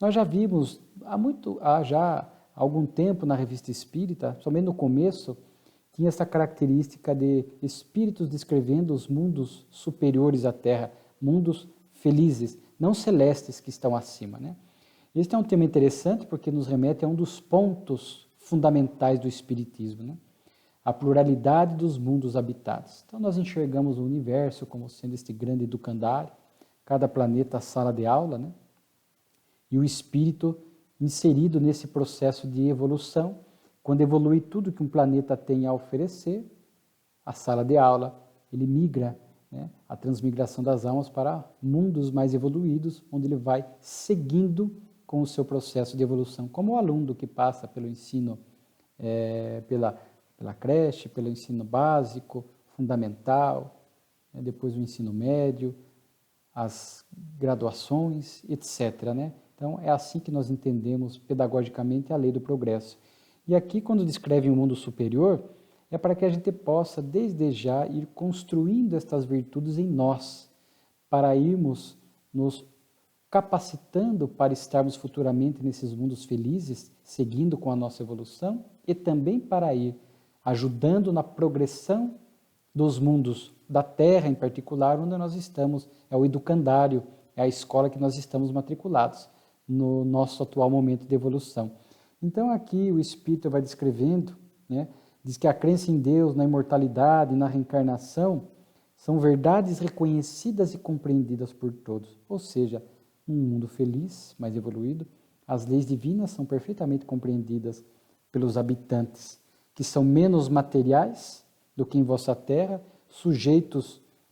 Nós já vimos há algum tempo na Revista Espírita, somente no começo, tinha essa característica de espíritos descrevendo os mundos superiores à Terra, mundos felizes, não celestes que estão acima, né? Este é um tema interessante porque nos remete a um dos pontos fundamentais do Espiritismo, né? A pluralidade dos mundos habitados. Então nós enxergamos o universo como sendo este grande educandário, cada planeta sala de aula, né? E o espírito inserido nesse processo de evolução, quando evolui tudo que um planeta tem a oferecer, a sala de aula, ele migra, né, a transmigração das almas para mundos mais evoluídos, onde ele vai seguindo com o seu processo de evolução, como o aluno que passa pelo ensino, pela creche, pelo ensino básico, fundamental, né, depois o ensino médio, as graduações, etc., né? Então, é assim que nós entendemos pedagogicamente a lei do progresso. E aqui, quando descreve o mundo superior, é para que a gente possa, desde já, ir construindo estas virtudes em nós, para irmos nos capacitando para estarmos futuramente nesses mundos felizes, seguindo com a nossa evolução, e também para ir ajudando na progressão dos mundos da Terra, em particular, onde nós estamos, é o educandário, é a escola que nós estamos matriculados no nosso atual momento de evolução. Então aqui o Espírito vai descrevendo, né, diz que a crença em Deus, na imortalidade, na reencarnação, são verdades reconhecidas e compreendidas por todos. Ou seja, um mundo feliz, mais evoluído, as leis divinas são perfeitamente compreendidas pelos habitantes, que são menos materiais do que em vossa terra,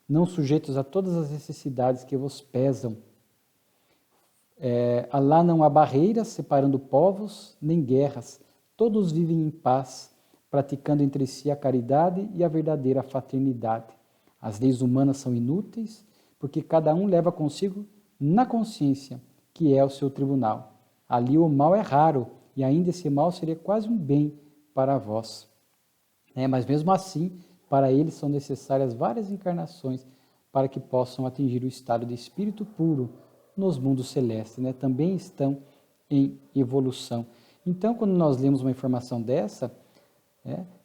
não sujeitos a todas as necessidades que vos pesam. Lá não há barreiras separando povos, nem guerras. Todos vivem em paz, praticando entre si a caridade e a verdadeira fraternidade. As leis humanas são inúteis, porque cada um leva consigo na consciência, que é o seu tribunal. Ali o mal é raro, e ainda esse mal seria quase um bem para vós. Mas mesmo assim, para eles são necessárias várias encarnações para que possam atingir o estado de espírito puro nos mundos celestes, né? Também estão em evolução. Então, quando nós lemos uma informação dessa,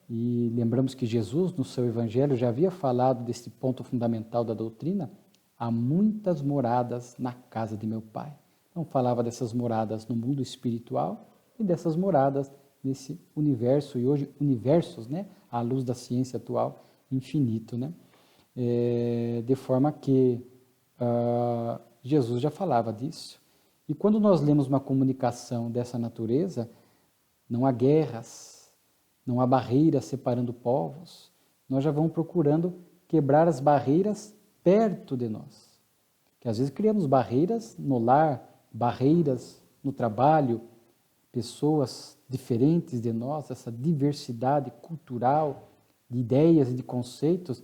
e lembramos que Jesus, no seu Evangelho, já havia falado desse ponto fundamental da doutrina, há muitas moradas na casa de meu Pai. Então, falava dessas moradas no mundo espiritual e dessas moradas nesse universo, e hoje universos, né, à luz da ciência atual, infinito, né? De forma que Jesus já falava disso. E quando nós lemos uma comunicação dessa natureza, não há guerras, não há barreiras separando povos, nós já vamos procurando quebrar as barreiras perto de nós. Que às vezes criamos barreiras no lar, barreiras no trabalho, pessoas diferentes de nós, essa diversidade cultural, de ideias e de conceitos,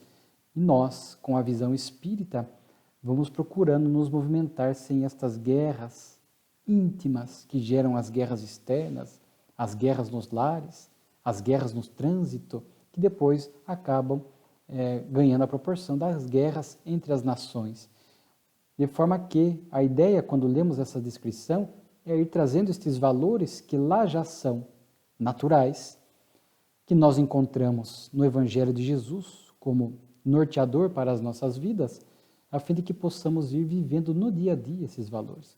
e nós, com a visão espírita, vamos procurando nos movimentar sem estas guerras íntimas que geram as guerras externas, as guerras nos lares, as guerras no trânsito, que depois acabam ganhando a proporção das guerras entre as nações. De forma que a ideia, quando lemos essa descrição, é ir trazendo estes valores que lá já são naturais, que nós encontramos no Evangelho de Jesus como norteador para as nossas vidas, a fim de que possamos ir vivendo no dia a dia esses valores.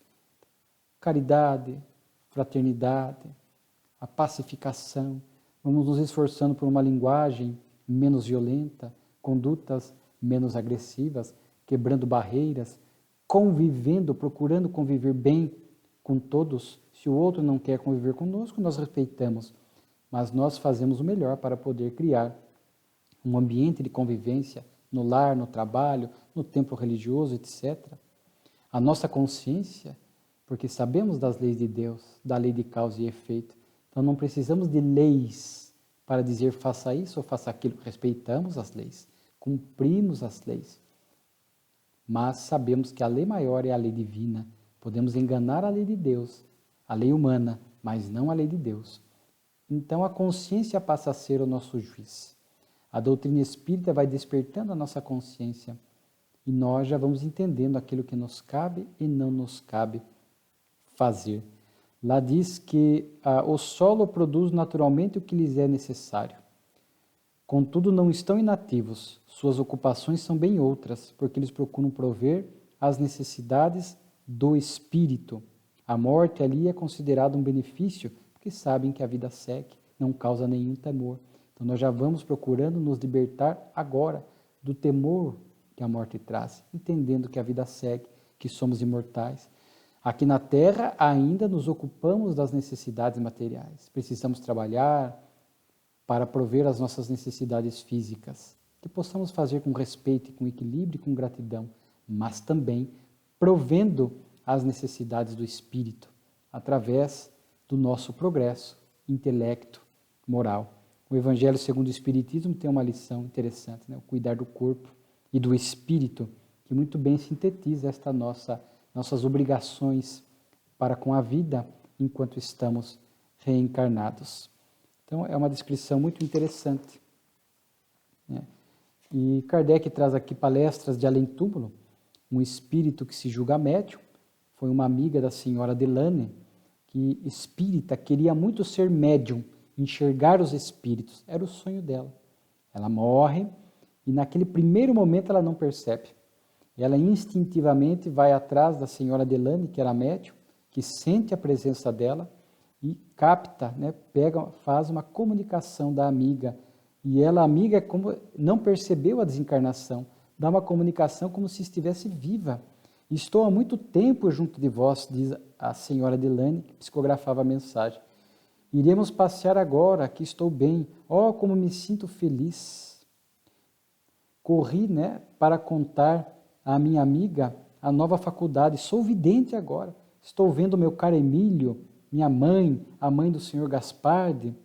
Caridade, fraternidade, a pacificação, vamos nos esforçando por uma linguagem menos violenta, condutas menos agressivas, quebrando barreiras, convivendo, procurando conviver bem com todos. Se o outro não quer conviver conosco, nós respeitamos, mas nós fazemos o melhor para poder criar um ambiente de convivência no lar, no trabalho, no templo religioso, etc. A nossa consciência, porque sabemos das leis de Deus, da lei de causa e efeito, então não precisamos de leis para dizer faça isso ou faça aquilo. Respeitamos as leis, cumprimos as leis, mas sabemos que a lei maior é a lei divina. Podemos enganar a lei de Deus, a lei humana, mas não a lei de Deus. Então a consciência passa a ser o nosso juiz. A doutrina espírita vai despertando a nossa consciência e nós já vamos entendendo aquilo que nos cabe e não nos cabe fazer. Lá diz que o solo produz naturalmente o que lhes é necessário. Contudo, não estão inativos. Suas ocupações são bem outras, porque eles procuram prover as necessidades do espírito. A morte ali é considerada um benefício, porque sabem que a vida segue, não causa nenhum temor. Então nós já vamos procurando nos libertar agora do temor que a morte traz, entendendo que a vida segue, que somos imortais. Aqui na Terra ainda nos ocupamos das necessidades materiais. Precisamos trabalhar para prover as nossas necessidades físicas, que possamos fazer com respeito, com equilíbrio e com gratidão, mas também provendo as necessidades do espírito, através do nosso progresso, intelecto, moral. O Evangelho segundo o Espiritismo tem uma lição interessante, né? O cuidar do corpo e do espírito, que muito bem sintetiza nossas obrigações para com a vida enquanto estamos reencarnados. Então, é uma descrição muito interessante, né? E Kardec traz aqui palestras de além-túmulo, um espírito que se julga médium, foi uma amiga da senhora Delane, que espírita, queria muito ser médium, enxergar os espíritos, era o sonho dela. Ela morre e naquele primeiro momento ela não percebe. Ela instintivamente vai atrás da senhora Delane, que era médium, que sente a presença dela e capta, né, faz uma comunicação da amiga. E ela, a amiga, como não percebeu a desencarnação, dá uma comunicação como se estivesse viva. Estou há muito tempo junto de vós, diz a senhora Delane, que psicografava a mensagem. Iremos passear agora, que estou bem. Oh, como me sinto feliz. Corri, né, para contar à minha amiga a nova faculdade. Sou vidente agora. Estou vendo meu caro Emílio, minha mãe, a mãe do senhor Gaspardi.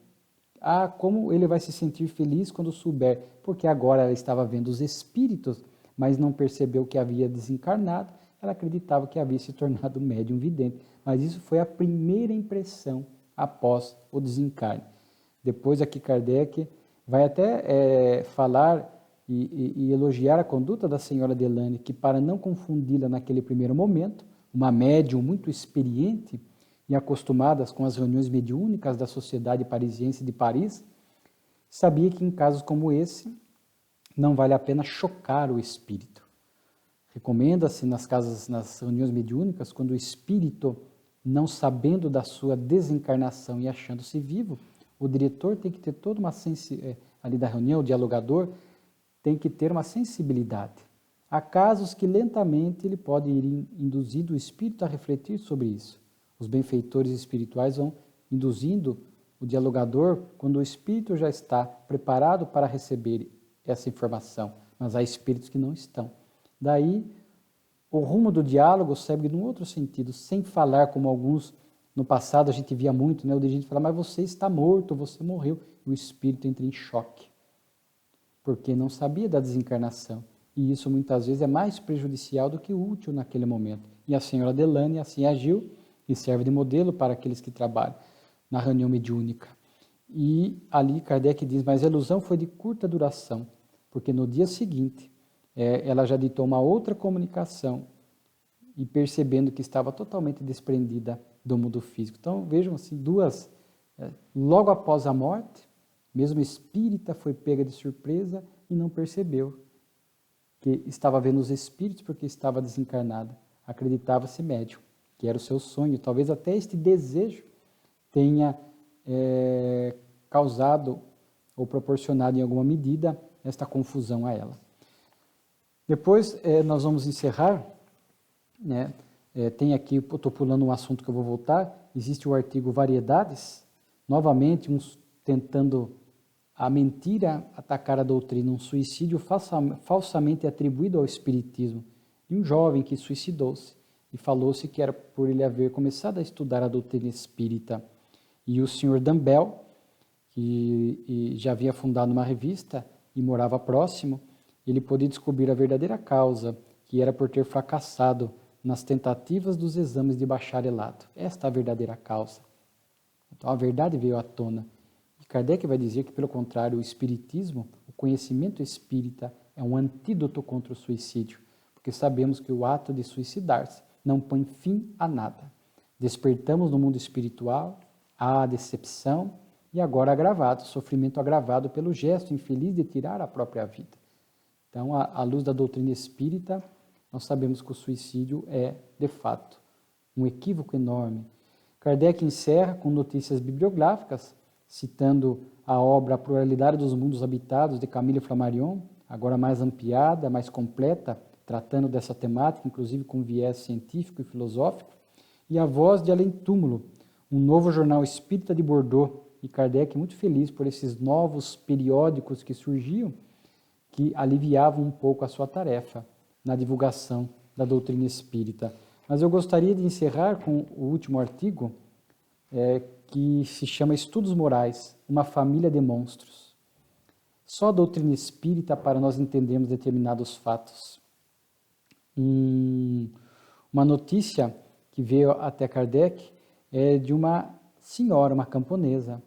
Ah, como ele vai se sentir feliz quando souber, porque agora ela estava vendo os espíritos, mas não percebeu que havia desencarnado. Ela acreditava que havia se tornado médium vidente, mas isso foi a primeira impressão após o desencarne. Depois aqui Kardec vai até falar e elogiar a conduta da senhora Delane, que para não confundi-la naquele primeiro momento, uma médium muito experiente e acostumada com as reuniões mediúnicas da Sociedade Parisiense de Paris, sabia que em casos como esse não vale a pena chocar o espírito. Recomenda-se nas reuniões mediúnicas, quando o espírito, não sabendo da sua desencarnação e achando-se vivo, o diretor tem que ter toda uma ali da reunião, o dialogador tem que ter uma sensibilidade. Há casos que lentamente ele pode ir induzindo o espírito a refletir sobre isso. Os benfeitores espirituais vão induzindo o dialogador quando o espírito já está preparado para receber essa informação, mas há espíritos que não estão. Daí, o rumo do diálogo segue num outro sentido, sem falar como alguns no passado a gente via muito, né? O dirigente fala, mas você está morto, você morreu. O espírito entra em choque, porque não sabia da desencarnação. E isso muitas vezes é mais prejudicial do que útil naquele momento. E a senhora Delane assim agiu e serve de modelo para aqueles que trabalham na reunião mediúnica. E ali Kardec diz, mas a ilusão foi de curta duração, porque no dia seguinte ela já ditou uma outra comunicação e percebendo que estava totalmente desprendida do mundo físico. Então vejam assim, logo após a morte, mesmo espírita foi pega de surpresa e não percebeu que estava vendo os espíritos porque estava desencarnada. Acreditava-se médium, que era o seu sonho. Talvez até este desejo tenha causado ou proporcionado em alguma medida esta confusão a ela. Depois nós vamos encerrar, né? Tem aqui, eu estou pulando um assunto que eu vou voltar, existe o artigo Variedades, novamente uns tentando a mentira atacar a doutrina, um suicídio falsamente atribuído ao espiritismo, de um jovem que suicidou-se, e falou-se que era por ele haver começado a estudar a doutrina espírita. E o senhor Dumbell, que já havia fundado uma revista e morava próximo, ele pôde descobrir a verdadeira causa, que era por ter fracassado nas tentativas dos exames de bacharelado. Esta é a verdadeira causa. Então a verdade veio à tona. E Kardec vai dizer que, pelo contrário, o espiritismo, o conhecimento espírita, é um antídoto contra o suicídio, porque sabemos que o ato de suicidar-se não põe fim a nada. Despertamos no mundo espiritual, há a decepção e agora agravado, sofrimento agravado pelo gesto infeliz de tirar a própria vida. Então, à luz da doutrina espírita, nós sabemos que o suicídio é, de fato, um equívoco enorme. Kardec encerra com notícias bibliográficas, citando a obra A Pluralidade dos Mundos Habitados, de Camille Flammarion, agora mais ampliada, mais completa, tratando dessa temática, inclusive com viés científico e filosófico, e A Voz de Além Túmulo, um novo jornal espírita de Bordeaux. E Kardec, muito feliz por esses novos periódicos que surgiam, que aliviavam um pouco a sua tarefa na divulgação da doutrina espírita. Mas eu gostaria de encerrar com o último artigo, que se chama Estudos Morais, uma família de monstros. Só a doutrina espírita para nós entendermos determinados fatos. Uma notícia que veio até Kardec é de uma senhora, uma camponesa,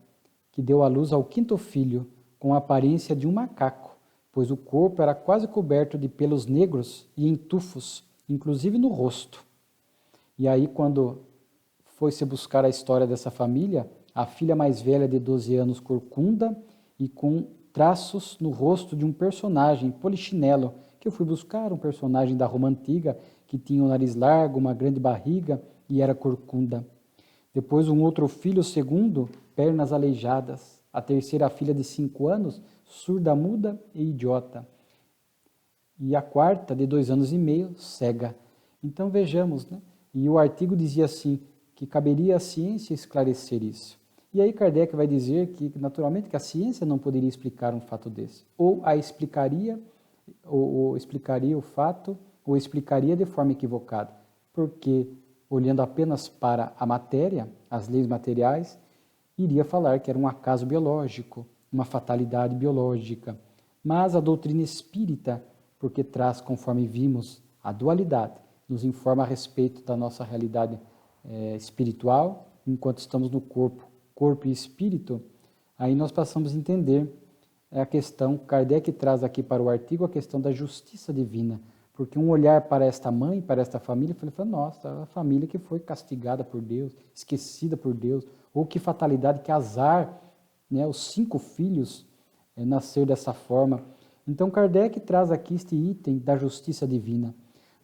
que deu à luz ao 5º filho com a aparência de um macaco, pois o corpo era quase coberto de pelos negros e em tufos, inclusive no rosto. E aí, quando foi-se buscar a história dessa família, a filha mais velha de 12 anos, corcunda, e com traços no rosto de um personagem, Polichinelo, que eu fui buscar, um personagem da Roma Antiga, que tinha um nariz largo, uma grande barriga e era corcunda. Depois um outro filho, o segundo, pernas aleijadas. A terceira filha de 5 anos, surda, muda e idiota. E a quarta, de 2 anos e meio, cega. Então vejamos, né? E o artigo dizia assim, que caberia à ciência esclarecer isso. E aí Kardec vai dizer que, naturalmente, que a ciência não poderia explicar um fato desse. Ou explicaria o fato, ou explicaria de forma equivocada. Porque, olhando apenas para a matéria, as leis materiais, iria falar que era um acaso biológico, uma fatalidade biológica. Mas a doutrina espírita, porque traz, conforme vimos, a dualidade, nos informa a respeito da nossa realidade espiritual, enquanto estamos no corpo e espírito, aí nós passamos a entender a questão, Kardec traz aqui para o artigo a questão da justiça divina, porque um olhar para esta mãe, para esta família, ele fala, nossa, a família que foi castigada por Deus, esquecida por Deus, ou que fatalidade, que azar, né, os 5 filhos nascer dessa forma. Então Kardec traz aqui este item da justiça divina.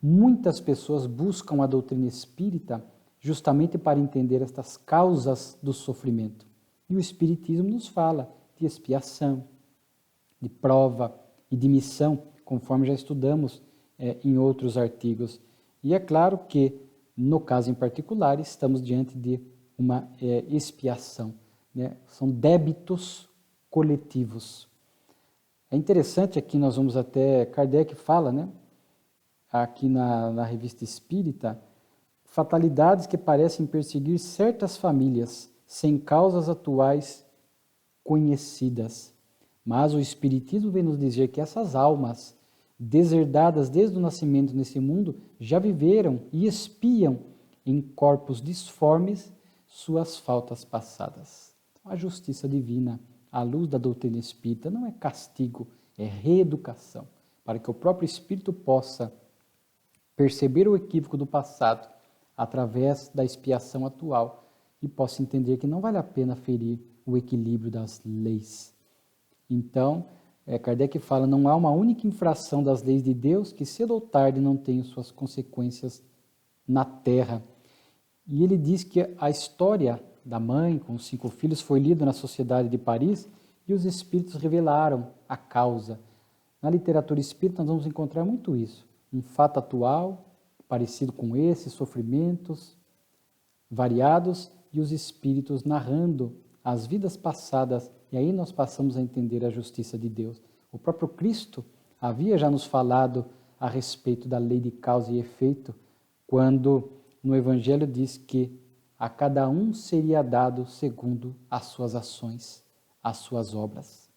Muitas pessoas buscam a doutrina espírita justamente para entender estas causas do sofrimento. E o Espiritismo nos fala de expiação, de prova e de missão, conforme já estudamos em outros artigos. E é claro que, no caso em particular, estamos diante de uma expiação, né? São débitos coletivos. É interessante, aqui nós vamos até, Kardec fala, né? Aqui na Revista Espírita, fatalidades que parecem perseguir certas famílias, sem causas atuais conhecidas. Mas o Espiritismo vem nos dizer que essas almas, deserdadas desde o nascimento nesse mundo, já viveram e expiam em corpos disformes suas faltas passadas. A justiça divina, à luz da doutrina espírita, não é castigo, é reeducação, para que o próprio espírito possa perceber o equívoco do passado através da expiação atual e possa entender que não vale a pena ferir o equilíbrio das leis. Então, Kardec fala, não há uma única infração das leis de Deus que cedo ou tarde não tenha suas consequências na Terra. E ele diz que a história da mãe com os 5 filhos foi lida na Sociedade de Paris e os espíritos revelaram a causa. Na literatura espírita nós vamos encontrar muito isso. Um fato atual, parecido com esse, sofrimentos variados e os espíritos narrando as vidas passadas, e aí nós passamos a entender a justiça de Deus. O próprio Cristo havia já nos falado a respeito da lei de causa e efeito, quando no Evangelho diz que a cada um seria dado segundo as suas ações, as suas obras.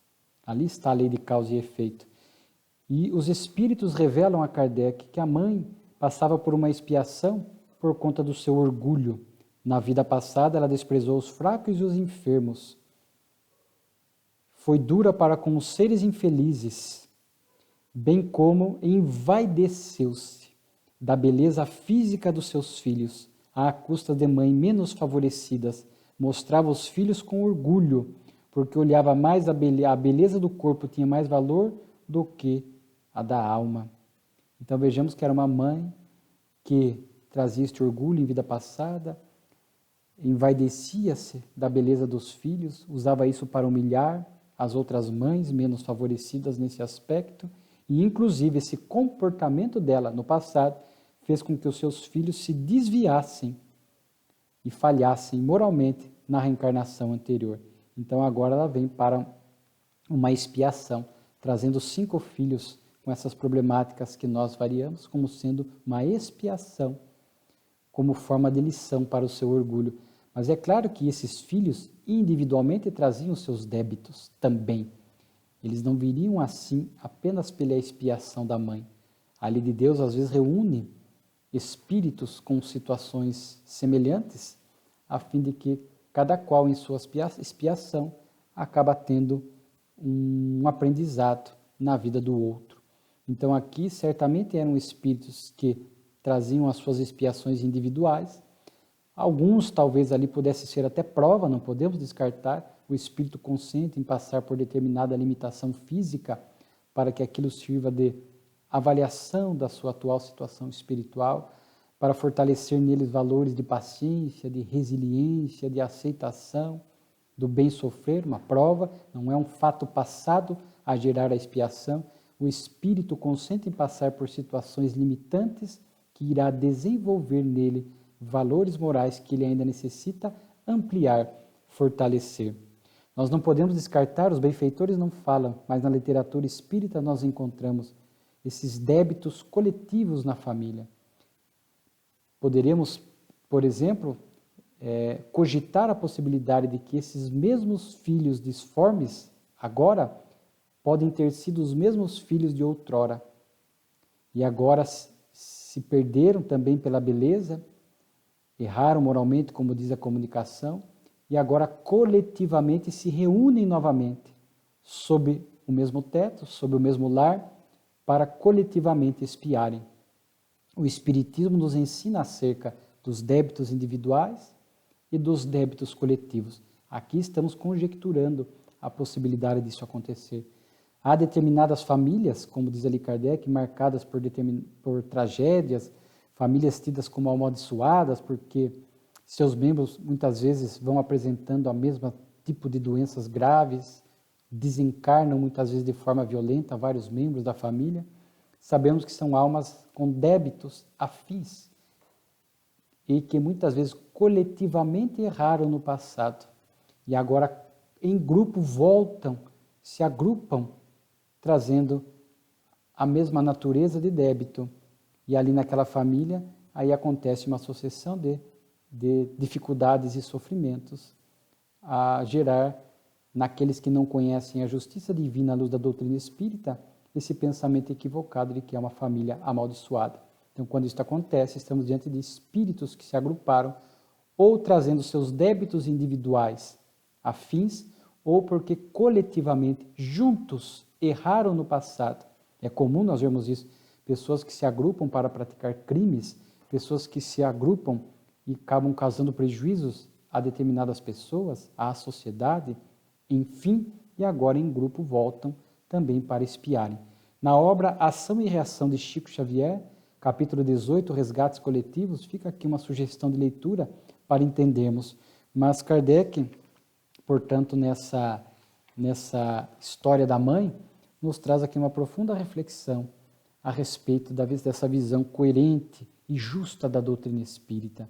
Ali está a lei de causa e efeito. E os espíritos revelam a Kardec que a mãe passava por uma expiação por conta do seu orgulho. Na vida passada, ela desprezou os fracos e os enfermos. Foi dura para com os seres infelizes, bem como envaideceu-se da beleza física dos seus filhos, à custa de mães menos favorecidas. Mostrava os filhos com orgulho, porque olhava mais a beleza do corpo tinha mais valor do que a da alma. Então vejamos que era uma mãe que trazia este orgulho em vida passada, envaidecia-se da beleza dos filhos, usava isso para humilhar as outras mães menos favorecidas nesse aspecto, e inclusive esse comportamento dela no passado fez com que os seus filhos se desviassem e falhassem moralmente na reencarnação anterior. Então agora ela vem para uma expiação, trazendo 5 filhos com essas problemáticas que nós variamos, como sendo uma expiação, como forma de lição para o seu orgulho. Mas é claro que esses filhos individualmente traziam seus débitos também. Eles não viriam assim apenas pela expiação da mãe. A lei de Deus às vezes reúne espíritos com situações semelhantes, a fim de que cada qual em sua expiação acaba tendo um aprendizado na vida do outro. Então aqui certamente eram espíritos que traziam as suas expiações individuais. Alguns talvez ali pudesse ser até prova, não podemos descartar, o espírito consciente em passar por determinada limitação física para que aquilo sirva de avaliação da sua atual situação espiritual, para fortalecer neles valores de paciência, de resiliência, de aceitação, do bem sofrer, uma prova, não é um fato passado a gerar a expiação. O espírito consciente em passar por situações limitantes que irá desenvolver nele valores morais que ele ainda necessita ampliar, fortalecer. Nós não podemos descartar, os benfeitores não falam, mas na literatura espírita nós encontramos esses débitos coletivos na família. Poderíamos, por exemplo, cogitar a possibilidade de que esses mesmos filhos disformes, agora, podem ter sido os mesmos filhos de outrora. E agora se perderam também pela beleza, erraram moralmente, como diz a comunicação, e agora coletivamente se reúnem novamente, sob o mesmo teto, sob o mesmo lar, para coletivamente expiarem. O Espiritismo nos ensina acerca dos débitos individuais e dos débitos coletivos. Aqui estamos conjecturando a possibilidade disso acontecer. Há determinadas famílias, como diz ali Kardec, marcadas por tragédias, famílias tidas como amaldiçoadas, porque seus membros muitas vezes vão apresentando a mesma tipo de doenças graves, desencarnam muitas vezes de forma violenta vários membros da família. Sabemos que são almas com débitos afins e que muitas vezes coletivamente erraram no passado e agora em grupo voltam, se agrupam, trazendo a mesma natureza de débito. E ali naquela família, aí acontece uma sucessão de dificuldades e sofrimentos a gerar naqueles que não conhecem a justiça divina à luz da doutrina espírita, esse pensamento equivocado de que é uma família amaldiçoada. Então, quando isso acontece, estamos diante de espíritos que se agruparam ou trazendo seus débitos individuais afins, ou porque coletivamente, juntos, erraram no passado. É comum nós vermos isso. Pessoas que se agrupam para praticar crimes, pessoas que se agrupam e acabam causando prejuízos a determinadas pessoas, à sociedade, enfim, e agora em grupo voltam também para expiarem. Na obra Ação e Reação de Chico Xavier, capítulo 18, Resgates Coletivos, fica aqui uma sugestão de leitura para entendermos. Mas Kardec, portanto, nessa história da mãe, nos traz aqui uma profunda reflexão a respeito dessa visão coerente e justa da doutrina espírita.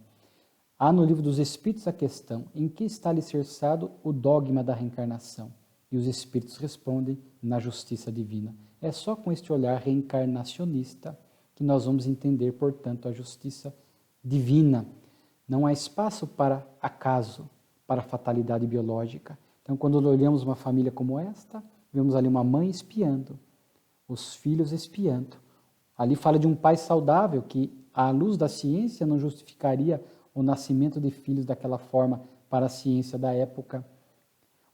Há no Livro dos Espíritos a questão: em que está alicerçado o dogma da reencarnação? E os Espíritos respondem: na justiça divina. É só com este olhar reencarnacionista que nós vamos entender, portanto, a justiça divina. Não há espaço para acaso, para fatalidade biológica. Então, quando olhamos uma família como esta, vemos ali uma mãe espiando, os filhos espiando. Ali fala de um pai saudável que, à luz da ciência, não justificaria o nascimento de filhos daquela forma para a ciência da época.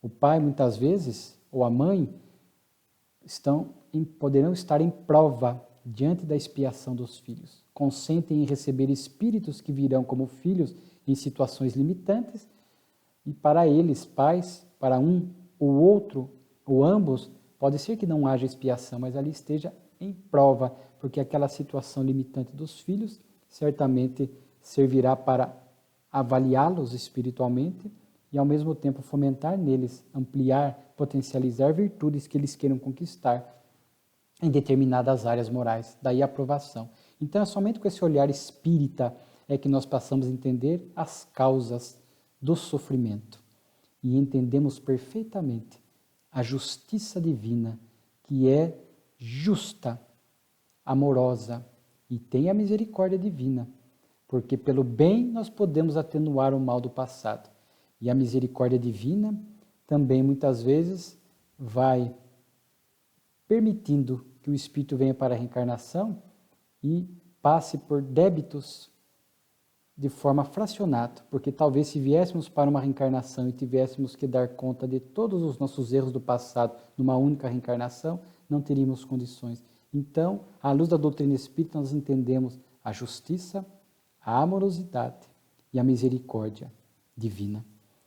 O pai, muitas vezes, ou a mãe, poderão estar em prova diante da expiação dos filhos. Consentem em receber espíritos que virão como filhos em situações limitantes, e para eles, pais, para um ou outro, ou ambos, pode ser que não haja expiação, mas ali esteja em prova, porque aquela situação limitante dos filhos certamente servirá para avaliá-los espiritualmente e, ao mesmo tempo, fomentar neles, ampliar, potencializar virtudes que eles queiram conquistar em determinadas áreas morais. Daí a aprovação. Então, é somente com esse olhar espírita é que nós passamos a entender as causas do sofrimento e entendemos perfeitamente a justiça divina que é justa, amorosa e tem a misericórdia divina, porque pelo bem nós podemos atenuar o mal do passado. E a misericórdia divina também muitas vezes vai permitindo que o espírito venha para a reencarnação e passe por débitos de forma fracionada, porque talvez se viéssemos para uma reencarnação e tivéssemos que dar conta de todos os nossos erros do passado numa única reencarnação, não teríamos condições. Então, à luz da doutrina espírita, nós entendemos a justiça, a amorosidade e a misericórdia divina.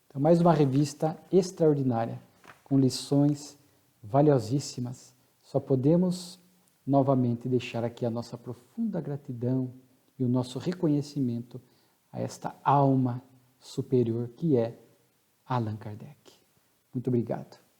Então, mais uma revista extraordinária, com lições valiosíssimas. Só podemos novamente deixar aqui a nossa profunda gratidão e o nosso reconhecimento a esta alma superior que é Allan Kardec. Muito obrigado.